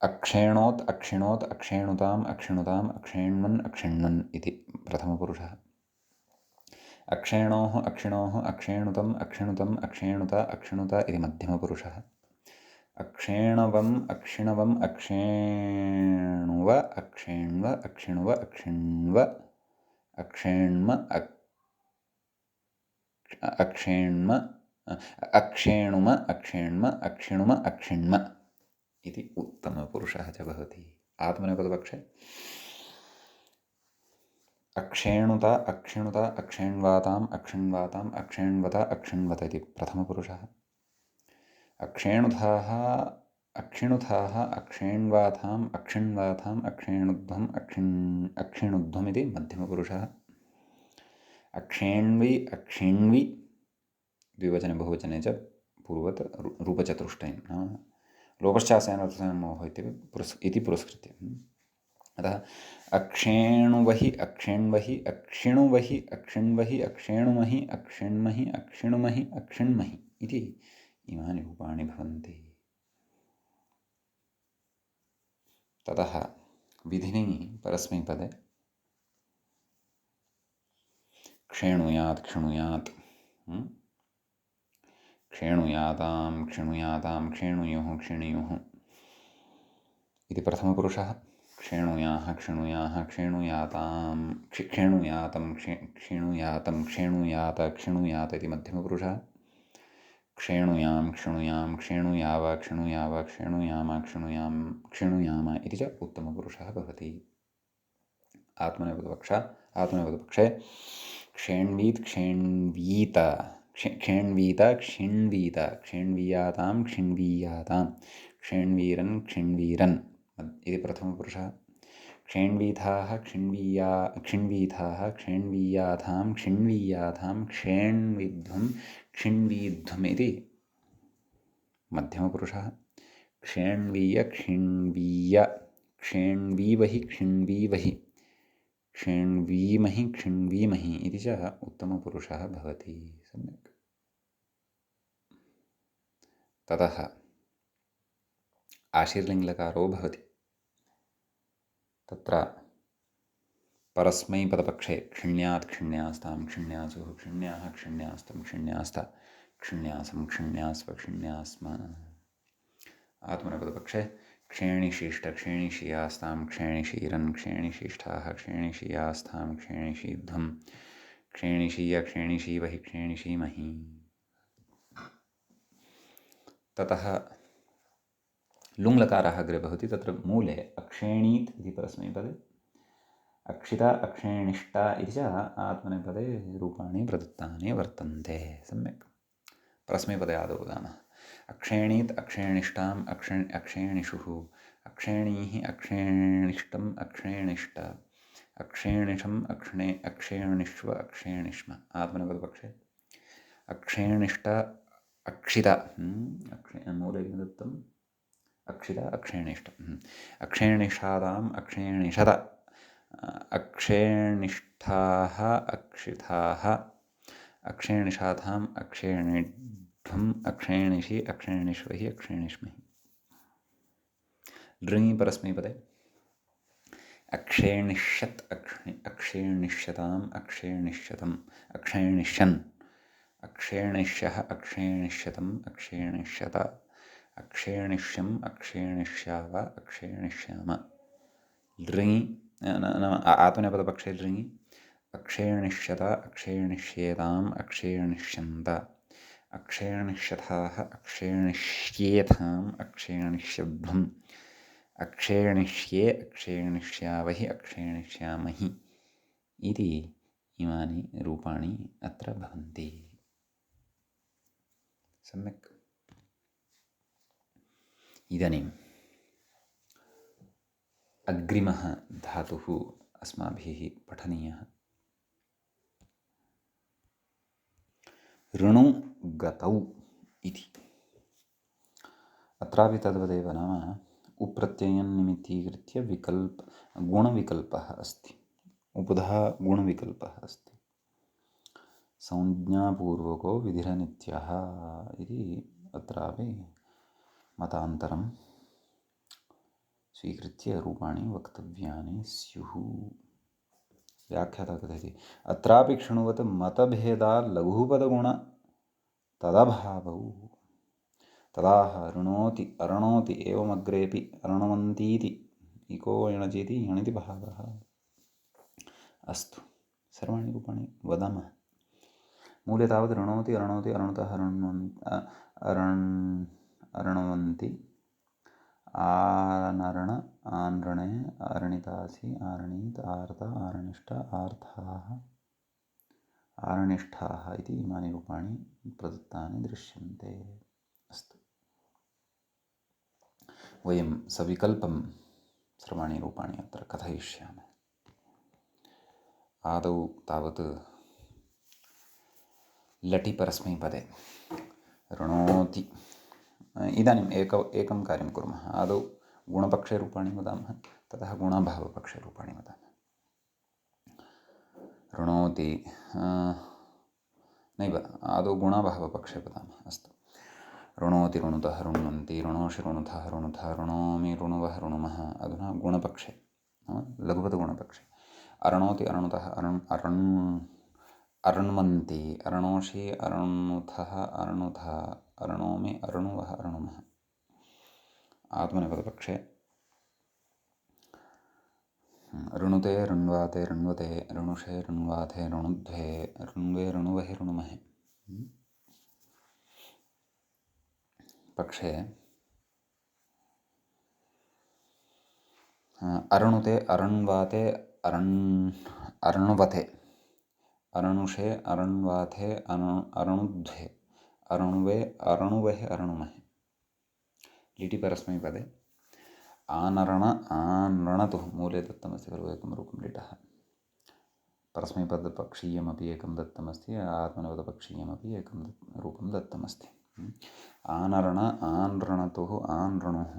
अक्षेणोत् अक्षिणोत्, अक्षेणुताम् अक्षिणुताम्, अक्षेण्वन् अक्षिण्वन् इति प्रथमपुरुषः। अक्षेणोः अक्षिणोः, अक्षेणुतम् अक्षिणुतम्, अक्षेणुत अक्षिणुत इति मध्यमपुरुषः। अक्षेणवम् अक्षिणवम्, अक्षेणुव अक्षेण्व अक्षिणुव अक्षिण्व, अक्षेण्म अक्षेण्म, अक्षेणुम अक्षेण्म, अक्षिणुम अक्षिण्म इति उत्तमपुरुषः च भवति। आत्मनेपदपक्षे अक्षेणुत अक्षिणुत, अक्षेण्वाताम् अक्षिण्वाताम्, अक्षेण्वत अक्षिण्वत इति प्रथमपुरुषः। अक्षेणुधाः अक्षिणुधाः, अक्षेण्वाथाम् अक्षिण्वाथाम्, अक्षेणुध्वम् अक्षिणुध्वम् इति मध्यमपुरुषः। अक्षेण्वि अक्षिण्वि द्विवचने बहुवचने च पूर्ववत् रूपचतुष्टयं नाम लोपश्चास्यानर्थसमोहो इति पुरस्कृत्य। अतः अक्षेणुवहि अक्षेण्वहि, अक्षिणुवहि अक्षिण्वहि, अक्षेणुमहि अक्षिण्महि, अक्षिणुमहि अक्षिण्महि इति इमानि रूपाणि भवन्ति। ततः विधिनि परस्मैपदे क्षेणुयात् क्षिणुयात्, क्षेणुयातां क्षिणुयातां, क्षेणुयुः क्षिणुयुः इति प्रथमपुरुषः। क्षेणुयाः क्षिणुयाः, क्षेणुयातां क्षेणुयातं क्षिणुयातं, क्षेणुयात क्षिणुयात इति मध्यमपुरुषः। क्षेणुयां क्षिणुयां, क्षेणुयाव क्षिणुयाव, क्षेणुयाम क्षिणुयां क्षिणुयाम इति च उत्तमपुरुषः भवति। आत्मनेपदपक्षे क्षेण्वीत् क्षेण्वीत, क्षेण्वीत क्षिण्वीत, क्षेण्वीयातां क्षिण्वीयातां, क्षेण्वीरन् क्षिण्वीरन् इति प्रथमपुरुषः। क्षेण्वीथाः क्षिण्वीथाः, क्षेण्वीयाथां क्षिण्वीयाथां, क्षेण्विध्वं क्षिण्वीध्वम् इति मध्यमपुरुषः। क्षेण्वीय क्षिण्वीय, क्षेण्वीवहि क्षिण्वीवहि, क्षेण्वीमहि क्षिण्वीमहि इति च उत्तमपुरुषः भवति। सम्यक्। ततः आशीर्लिङ्गलकारो भवति। तत्र परस्मैपदपक्षे क्षिण्यात् क्षिण्यास्तां क्षिण्यासुः, क्षिण्याः क्षिण्यास्तं क्षिण्यास्त, क्षिण्यासं क्षिण्यास्व क्षिण्यास्म। आत्मनेपदपक्षे क्षेणिशिष्ट क्षेणिशियास्तां क्षेणिशीरन्, क्षेणिशिष्ठाः क्षेणिशियास्तां क्षेणिशीध्वं, क्षेणिशीय क्षेणिशीवहि क्षेणिशीमहि। ततः लुङ्लकारः अग्रे भवति। तत्र मूले अक्षेणीत् इति परस्मैपदे, अक्षिता अक्षेणिष्टा इति च आत्मनेपदे रूपाणि प्रदत्तानि वर्तन्ते। सम्यक्। परस्मैपदे आदौ वदामः। अक्षेणीत् अक्षेणिष्टाम् अक्षेणिषुः, अक्षेणीः अक्षेणिष्टम् अक्षेणिष्ट, अक्षेणिषम् अक्षेणिष्व अक्षेणिष्म। आत्मनेपदपक्षे अक्षेणिष्ट अक्षित, मूले किं दत्तम्? अक्षित अक्षेणिष्ट, अक्षेणिषादाम् अक्षेणिषत, अक्षेणिष्ठाः अक्षिताः, अक्षेणिषाथाम् अक्षेणिध्वम्, अक्षेणिषि अक्षेणिष्वहि अक्षेणिष्महि। लृङि परस्मैपदे अक्षेणिष्यत् अक्षेणिष्यताम् अक्षेणिष्यतम्, अक्षेणिष्यन्, अक्षेणिष्यः अक्षेणिष्यतम् अक्षेणिष्यत, अक्षेणिष्यम् अक्षेणिष्याव अक्षेणिष्याम लृङि नाम आत्मनेपदपक्षे लृङि अक्षेणिष्यत अक्षेणिष्येताम् अक्षेणिष्यन्त अक्षेणिष्यथाः अक्षेणिष्येथाम् अक्षेणिष्यध्वम् अक्षेणिष्ये अक्षेणिष्यावहि अक्षेणिष्यामहि इति इमानि रूपाणि अत्र भवन्ति। सम्यक्। इदानीम् अग्रिमः धातुः अस्माभिः पठनीयः। ऋणु गतौ इति। अत्रापि तद्वदेव, नाम उप्रत्ययं निमित्तीकृत्य गुणविकल्पः अस्ति, उपधा गुणविकल्पः अस्ति। संज्ञापूर्वको विधिरनित्यः इति अत्रापि मतान्तरं स्वीकृत्य रूपाणि वक्तव्यानि स्युः। व्याख्याता कथयति अत्रापि क्षणुवत् मतभेदात् लघुपदगुण तदभावौ तदाह ऋणोति अरणोति एवमग्रेपि अरणवन्तीति इको यणचीति यणिति भावः। अस्तु, सर्वाणि रूपाणि वदामः। मूले तावत् ऋणोति अरणोति अरणुतः अरणवन्ति आनरण आनृणे अरणितासि आरणीत आर्त आरणिष्ट आर्थाः आरणिष्ठाः इति इमानि रूपाणि प्रदत्तानि दृश्यन्ते। अस्तु, वयं सविकल्पं सर्वाणि रूपाणि अत्र कथयिष्यामः। आदौ तावत् लटि परस्मैपदे ऋणोति। इदानीम् एकं कार्यं कुर्मः। आदौ गुणपक्षे रूपाणि वदामः, ततः गुणाभावपक्षे रूपाणि वदामः। ऋणोति नैव, आदौ गुणाभावपक्षे वदामः। अस्तु, ऋणोति ऋणुतः ऋण्वन्ति ऋणोषि ऋणुतः ऋणुतः ऋणोमि ऋणुवः ऋणुमः। अधुना गुणपक्षे, लघुपदगुणपक्षे अरणोति अरणुतः अरणवन्ति अरणोषि अरणुथः अरणुथः अरणोमि अरणुवः अरणुमः। आत्मनेपदपक्षे ऋणुते ऋण्वाते ऋण्वते ऋणुषे ऋण्वाथे ऋणुध्वे ऋण्वे ऋणुवहि ऋणुमहे। पक्षे अरणुते अरण्वाते अरणुवते अरणुषे अरण्वाथे अरणुध्वे अरणुवे अरणुवहे अरणुमहे। लिटि परस्मैपदे आनरण आनृणतुः मूले दत्तमस्ति खलु एकं रूपं लिटः। परस्मैपदपक्षीयमपि एकं दत्तमस्ति, आत्मनेपदपक्षीयमपि एकं रूपं दत्तमस्ति। आनरण आनृणतुः आनृणुः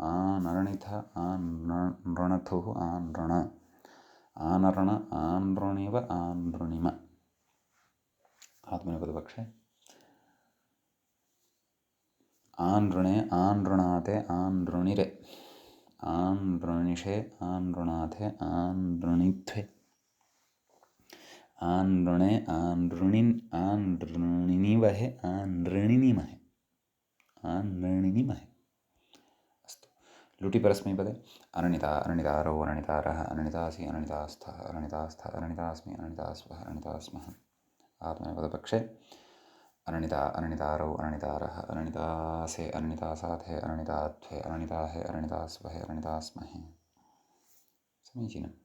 आनरणिथ आनृणथुः आनृण आनरण आनृणिव आनृणिम। आत्मनेपदपक्षे आनृणे आनृणाते आनृणिरे आनृणिषे आनृणाथे आनृणिध्वे आनृणे आनृणिनिवहे आनृणिनिमहे आनृणिनिमहे। अस्तु, लुटि परस्मैपदे अरणिता अरणितारौ अरणितारः अरणितासि अरणितास्थः अरणितास्थ अरणितास्मि अरणितास्वः अरणितास्मः। आत्मनेपदपक्षे अरणिता अरणितारौ अरणितारः अरणितासे अरणितासाथे अरणिताध्वे अरणिताहे अरणितास्वहे अरणितास्महे। समीचीनम्।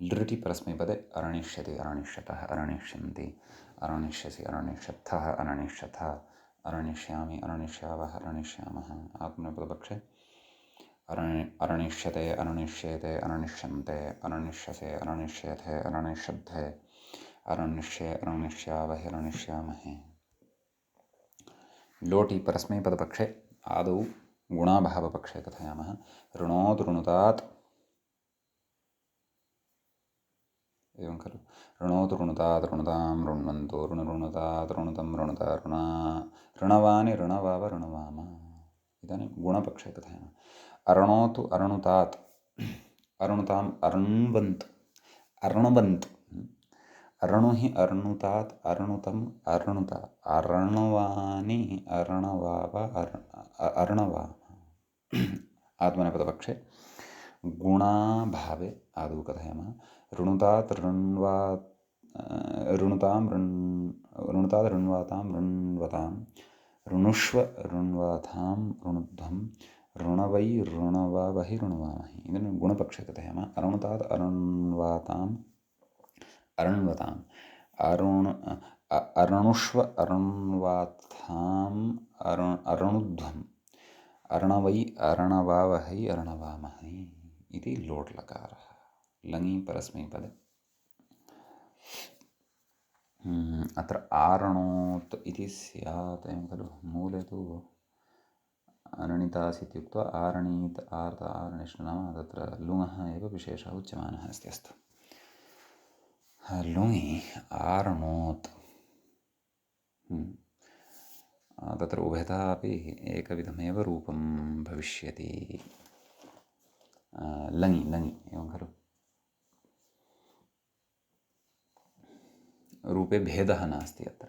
लृटि परस्मैपदे अरणिष्यति अरणिष्यतः अरणिष्यन्ति अरणिष्यसि अरणिष्यत्थः अरणिष्यथ अरणिष्यामि अरणिष्यावः अरणिष्यामः। आत्मनेपदपक्षे अरणिष्यते अरणिष्येते अरणिष्यन्ते अरणिष्यसे अरणिष्येथे अरणिष्यध्वे अरणिष्ये अरणिष्यावहे अरणिष्यामहे। लोटि परस्मैपदपक्षे आदौ गुणाभावपक्षे कथयामः। ऋणोत् ऋणुतात्, एवं खलु, ऋणोत् ऋणुतात् ऋणुतां ऋण्वन्तु ऋणुतात् ऋणुतं ऋणुत ऋणवानि ऋणवाव ऋणवाम। इदानीं गुणपक्षे कथयामः। अरणोतु अरणुतात् अरणुताम् अरणवन्त् अरणवन्त् अरणु हि अर्णुतात् अर्णुतम् अर्णुत अर्णवानि अर्णवाव अर्णवा आत्मनेपदपक्षे गुणाभावे आदौ कथयामः। ऋणुतात् ऋण्वा ऋणुतां ऋणुतात् ऋण्वातां ऋण्वतां ऋणुष्व ऋण्वाथां ऋणुध्वं ऋणवै ऋणवावहि ऋणवामहि। ಇದನ್ನು ಗುಣಪಕ್ಷ ಕಥಯಾಮः। ಅರುಣುತಾತ್ ಅರುಣ್ವಾತಾಂ ಅರುಣ್ವತಾಂ ಅರುಣುಷ್ವ ಅರುಣ್ವಾಥಾಂ ಅರುಣುಧ್ವಂ अर्णवै अर्णवावहै अर्णवामहै इति लोट्लकारः लङि परस्मैपदे। अत्र आरणोत् इति स्यात् एवं खलु। मूले तु अरणितासीत् इत्युक्त्वा आरणीत् आर्त आरणिष् नाम तत्र लुङः एव विशेषः उच्यमानः अस्ति। अस्तु, लुङि आरणोत् तत्र उभयतः अपि एकविधमेव रूपं भविष्यति। लङि लङि एवं खलु। रूपे भेदः नास्ति अत्र।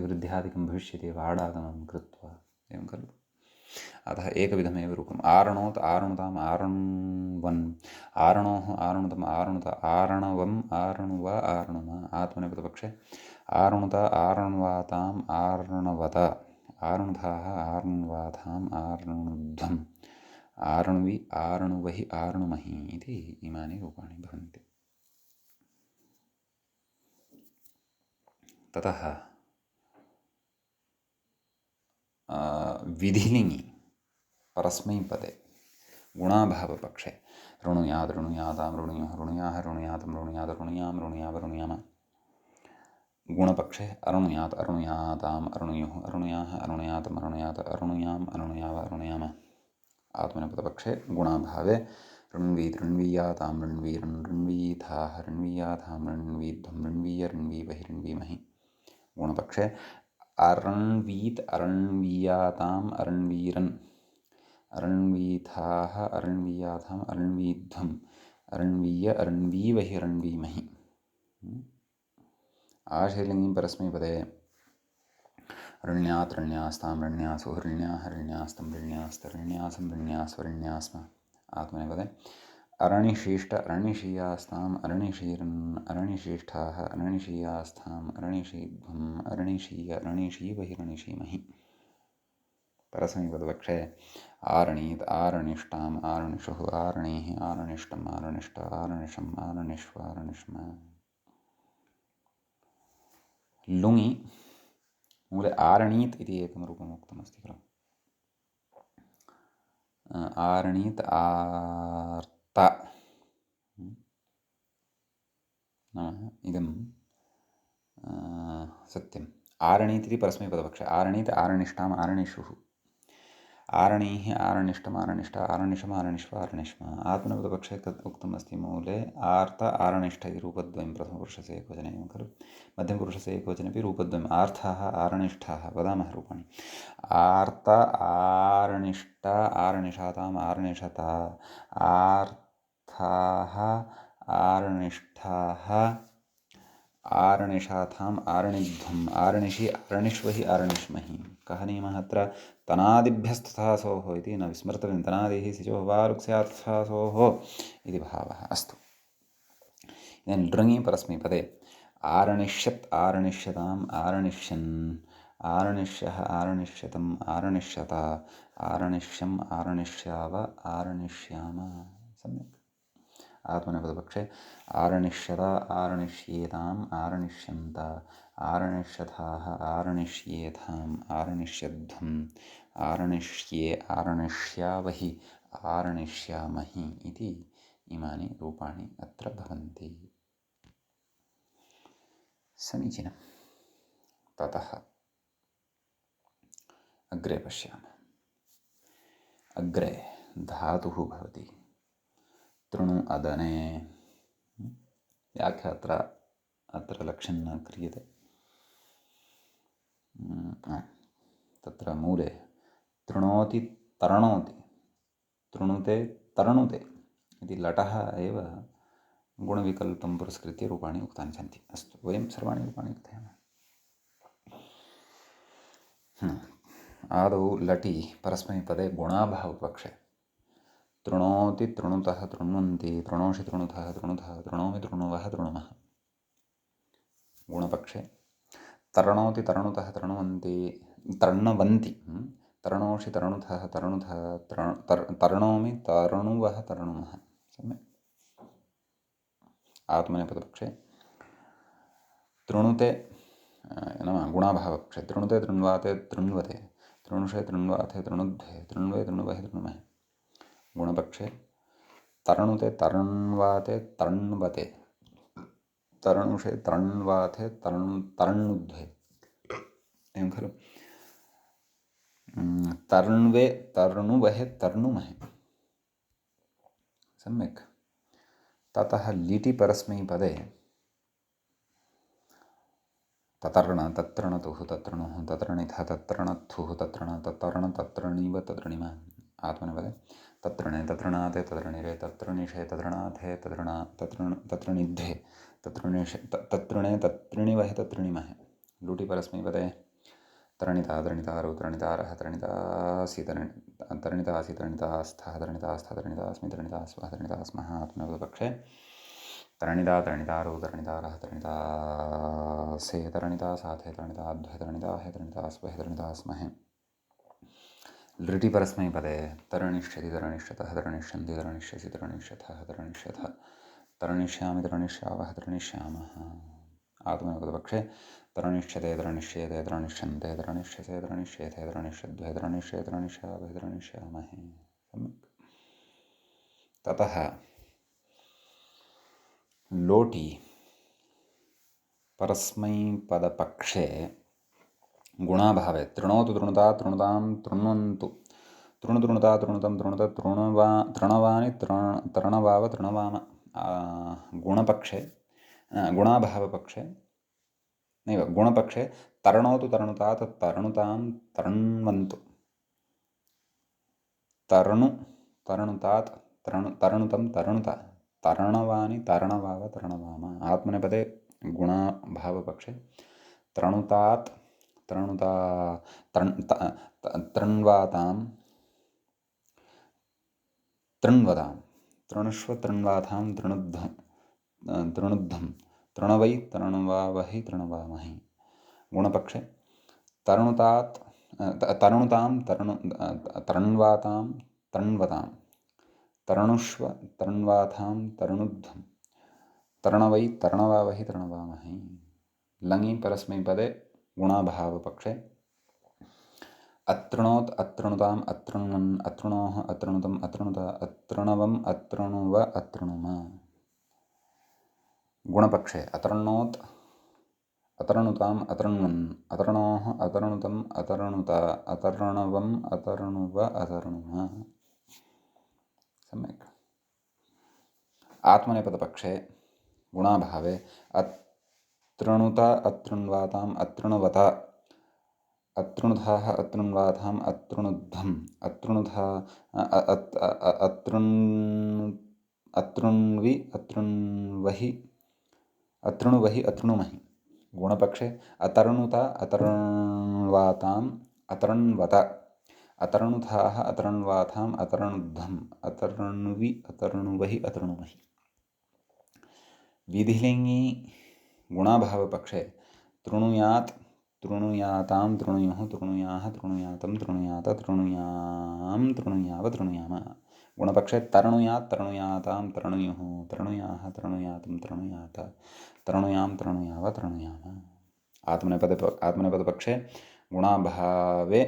वृद्ध्यादिकं भविष्यति एव आडागमं कृत्वा एवं खलु। अतः एकविधमेव रूपम्। आरणोत् आरणुताम् आरणवन् आरणोः आरणुतम् आरणुत आरणवम् आरणुव आरणुम आत्मनेपदपक्षे आरणुत आरणवाताम् आरणवत आरणुधाः आरणवाथाम् आरणुध्वम् आरणुवि आरणुवहि आरणुमहि इति इमानि रूपाणि भवन्ति। ततः विधिलिङि परस्मैपदे गुणाभावपक्षे ऋणुयाद् ऋणुयातां ऋणुयोः ऋणुयाः ऋणुयातं ऋणुयाद् ऋणुयां ऋणुयाव ऋणुयाम। गुणपक्षे अरुणुयात् अरुणुयाताम् अरुणुयोः अरुणुयाः अरुणुयातम् अरुणुयात अरुणुयाम् अरुणुयाव अरुणुयाम। आत्मनेपदपक्षे गुणाभावे ऋण्वीत् ऋण्वीयातां ऋण्वीरन् ऋण्वीथाः ऋण्वीयाथां ऋण्वीध्वं ऋण्वीय ऋण्वीवहि ऋण्वीमहि। गुणपक्षे अरण्वीत् अरण्वीयाताम् अरण्वीरन् अरण्वीथाः अरण्वीयाथाम् अरण्वीध्वम् अरण्वीय अरण्वीवहि रणवीमहि। आशीर्लिङ्गि परस्मैपदे ऋण्यात् ऋण्यास्तां ऋण्यासुः ऋण्याः ऋण्यास्तं ऋण्यास्तऋण्यासं ऋण्यास्वऋण्यास्म। आत्मनेपदे अरणिशीष्ट अरणिशीयास्ताम् अरणिशीरन् अरणिशीष्ठाः अरणिशीयास्थाम् अरणिशीध्वम् अरणिशीय अरणिशीवहि रणिशीमहि। परस्मैपदपक्षे आरणीत् आरणिष्टाम् आरणिषुः आरणीः आरणिष्टम् आरणिष्ट आरणिषम् आरणिष्व आरणिष्म। लुङि मूले आरणीत् इति एकं रूपम् उक्तमस्ति खलु। आरणीत् आर्त नाम इदं सत्यम्। आरणीत् इति परस्मैपदपक्षे आरणीत् आरणिष्टाम् आरणिषुः आरणीः आरणिष्टम् आरणिष्ट आरणिषम् आरणिष्व आरणिष्म। आत्मनेपदपक्षे उक्तम् अस्ति मूले आर्त आरणिष्ठ इति रूपद्वयं प्रथमपुरुषस्य एकवचने एवं खलु। मध्यमपुरुषस्य एकवचनेपि रूपद्वयम् आर्थाः आरणिष्ठाः वदामः रूपाणि। आर्त आरणिष्ट आरणिषाताम् आरणिषता आर्थाः आरणिष्ठाः आरणिषाथाम् आरणिध्वम् आरणिषि आरणिष्वहि आरणिष्महि। कः नियमः अत्र? तनादिभ्यस्तथा सोः इति न विस्मर्तव्यं। तनादिः सिचोः वारुक् स्यात् तथा सोः इति भावः। अस्तु, इदानीं लृङि परस्मैपदे आरणिष्यत् आरणिष्यताम् आरणिष्यन् आरणिष्यः आरणिष्यतम् आरणिष्यत आरणिष्यम् आरणिष्याव आरणिष्याम। सम्यक्। आत्मनेपदपक्षे आरणिष्यत आरणिष्येताम् आरणिष्यन्त आरणिष्यथाः आरणिष्येथाम् आरणिष्यध्वम् आरणिष्ये आरणिष्यावहि आरणिष्यामहि इति इमानि रूपाणि अत्र भवन्ति। समीचीनम्। ततः अग्रे पश्यामः। अग्रे धातुः भवति तृणु अदने। व्याख्या अत्र लक्ष्यं न क्रियते। तत्र मूले तृणोति तरणोति तृणुते तरणुते इति लटः एव गुणविकल्पं पुरस्कृत्य रूपाणि उक्तानि सन्ति। अस्तु, वयं सर्वाणि रूपाणि कथयामः। आदौ लटि परस्मैपदे गुणाभावपक्षे तृणोति तृणुतः तृण्वन्ति तृणोषि तृणुतः तृणुतः तृणोमि तृणुवः तृणुमः। गुणपक्षे तरणोति तरणुतः तृण्वन्ति तर्णवन्ति तरणोषि तरणुतः तरणुतः तरणोमि तरणुवः तरणुमः। सम्यक्। आत्मनेपदपक्षे तृणुते नाम गुणाभावपक्षे तृणुते तृण्वाते तृण्वते तृणुषे तृण्वाते तृणुध्वे तृण्वे तृण्वहे तृण्महे। गुणपक्षे तरणुते तर्ण्वाते तर्ण्वते तरणुषे तर्ण्वाते तर्णुध्वे। एवं खलु। तर्ण्वे तर्णुवहे तर्णुमहे। सम्यक्। ततः लिटि परस्मैपदे ततर्ण तत्रणतुः तत्रणुः तत्रणिथ तत्रणथुः तत्रण तत्तर्ण तत्रणीव तत्रणिम। आत्मनेपदे तत्रणे तत्रणाते तत्रणिरे तत्रणिषे तत्रणाथे तत्रणिध्वे तत्त्रणे तत्त्रिणिवहे तत्त्रिणिमहे। लुटि परस्मैपदे तरणिता तरणितारौ तरणितारः तरणितासि तरणितासि तरणितास्थः तरणितास्थ तरणितास्मि तरणितास्वः तरणितास्मः। आत्मनेपदपक्षे तरणिता तरणितारौ तरणितारः तरणितासे तरणितासाथे तरणिताध्वे तरणिताहे तरणितास्वहे तरणितास्महे। लृटि परस्मैपदे तरणिष्यति तरणिष्यतः तरणिष्यन्ति तरणिष्यसि तरणिष्यथः तरणिष्यथः तरणिष्यामि तरणिष्यावः तरणिष्यामः। आत्मनेपदपक्षे तरणिष्यते तरणिष्येते तरणिष्यन्ते तरणिष्यसे तरणिष्येथे तरणिष्यद्वे तरणिष्ये तरणिष्यावहे तरणिष्यामहे। सम्यक्। ततः लोटि परस्मैपदपक्षे गुणाभावे तृणोतु तृणुता तृणुतां तृण्वन्तु तृणुतृणुता तृणुतं तृणुत तृणवानि तृणवाव तृणवाम। गुणपक्षे गुणाभावपक्षे नैव गुणपक्षे तरणोतु तरणुता तरणुतां तृण्वन्तु तरणु तरणुतात् तरणुतं तरणुत तरणवानि तरणवाव तरणवाम। आत्मनेपदे गुणाभावपक्षे तरणुतात् तरणुता तृण्वातां तृण्वतां तृणुष्व तृण्वातां तृणुद्धं तृणवै तृणवावहि तृणवामहि। गुणपक्षे तरणुतात् तरणुतां तृण्वातां तृण्वतां तरणुष्व तृण्वातां तृणुद्धं तरणवै तरणवावहि तरणवामहि। लङि परस्मैपदे गुणाभावपक्षे अतृणोत् अतृणुताम् अतृण्वन् अतृणोः अतृणुतम् अतृणुत अतृणवम् अतृणुव अतृणुम। गुणपक्षे अतृणोत् अतृणुताम् अतृण्वन् अतृणोः अतृणुतम् अतृणुत अतर्णवम् अतर्णुव अतर्णुम। सम्यक्। आत्मनेपदपक्षे गुणाभावे अतृणुत अतृण्वाताम् अतृणवत अतृणुधाः अतृण्वाताम् अतृणुद्धम् अतृणुधा अतृण्वि अतृण्वहि अतृणुवहि अतृणुमहि। गुणपक्षे अतर्णुत अतर्ण्वाताम् अतर्ण्वत अतर्णुधाः अतर्ण्वाताम् अतर्णुद्धम् अतर्णुवि अतर्णुवहि अतर्णुमहि। विधिलिङ्गि गुणाभावपक्षे तृणुयात् तृणुयातां तृणुयुः तृणुयाः तृणुयातं तृणुयात तृणुयां तृणुयाव तृणुयाम। गुणपक्षे तरणुयात् तरणुयातां तरणुयुः तरणुयाः तरणुयातं तरणुयात तरणुयां तरणुयाव तरणुयाम। आत्मनेपदपक्षे गुणाभावे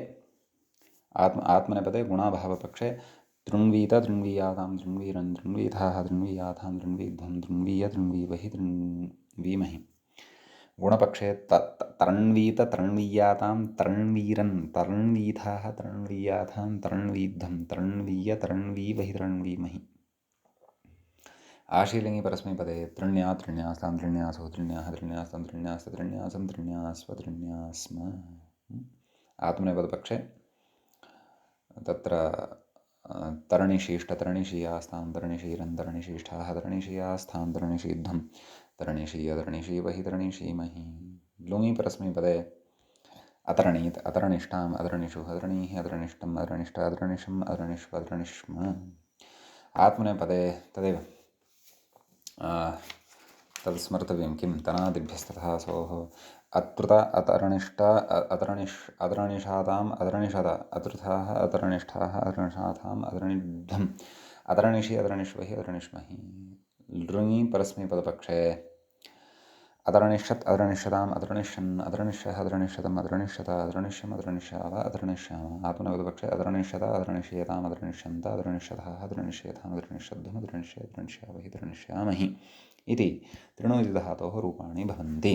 आत्मनेपदे गुणाभावपक्षे तृण्वीत तृण्वीयातां तृण्वीरन् तृण्वीथाः तृण्वीयाथां तृण्वीध्वं तृण्वीय तृण्वीवहि तृण्वीमहि। गुणपक्षे तृण्वीत तृण्वीयातां तृण्वीरन् तृण्वीथाः तृण्वीयाथां तृण्वीध्वं तृण्वीय तृण्वीवहि तृण्वीमहि। आशीलिङ्गि परस्मैपदे तृण्या तृण्यास्तां तृण्यासौ तृण्याः तृण्यास्तं तृण्यास्त तृण्यासं तृण्यास्व तृण्यास्म। आत्मनेपदपक्षे तत्र तरणिशीष्टतरणिशीयास्तां तरणिशीरन्तरणिशीष्ठाः तरणिशीयास्थां तरणिशीध्वं तरणिशीयतरणिशीवहि तरणिशीमहि। लुङि परस्मैपदे अतरणीत् अतरणिष्ठाम् अतरणिषुः अतरणीः अतरणिष्टम् अतरणिष्ट अतरणिषम् अतरणिष्व अतरणिष्म। आत्मनेपदे तदेव तद् स्मर्तव्यं किं तनादिभ्यस्तथासोः अत्रुत अतरणिष्ट अतरणिषाताम् अतरणिषद अतृथाः अतरणिष्ठाः अतरणिषाथाम् अतरणिध्वम् अतरणिषि अतरणिष्वहि अतरणिष्महि। लृङि परस्मैपदपक्षे अतरणिष्यत् अतरणिष्यताम् अतरणिष्यन् अतरणिष्यः अतरणिष्यतम् अतरणिष्यत अतरणिष्यम् अतरणिष्याव अतरणिष्याम। आत्मनेपदपक्षे अतरणिष्यत अतरणिष्येताम् अतरणिष्यन्त अतरणिष्यतः अतरणिष्येताम् अतरणिष्यध्वम् अतरणिष्ये अतरणिष्यावहि अतरणिष्यामहि इति त्रिणोति धातोः रूपाणि भवन्ति।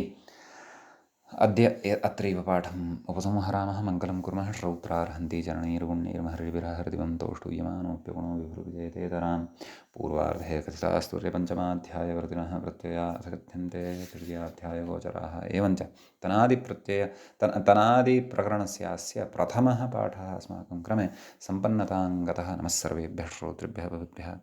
अद्य अत्रैव पाठम् उपसंहरामः। मङ्गलं कुर्मः। श्रौत्रार्हन्ति चरणैर्गुण्यैर्महर्षिभिरहृदिवन्तो ष्टूयमानोऽप्यगुणो विभुर्विजयतेतराम्। पूर्वार्धे कथितास्तु पञ्चमाध्यायवर्तिनः प्रत्यया अथ कथ्यन्ते तृतीयाध्यायगोचराः। एवञ्च तनादिप्रकरणस्यास्य प्रथमः पाठः अस्माकं क्रमे सम्पन्नतां गतः। नमः सर्वेभ्यः श्रोतृभ्यः भवद्भ्यः।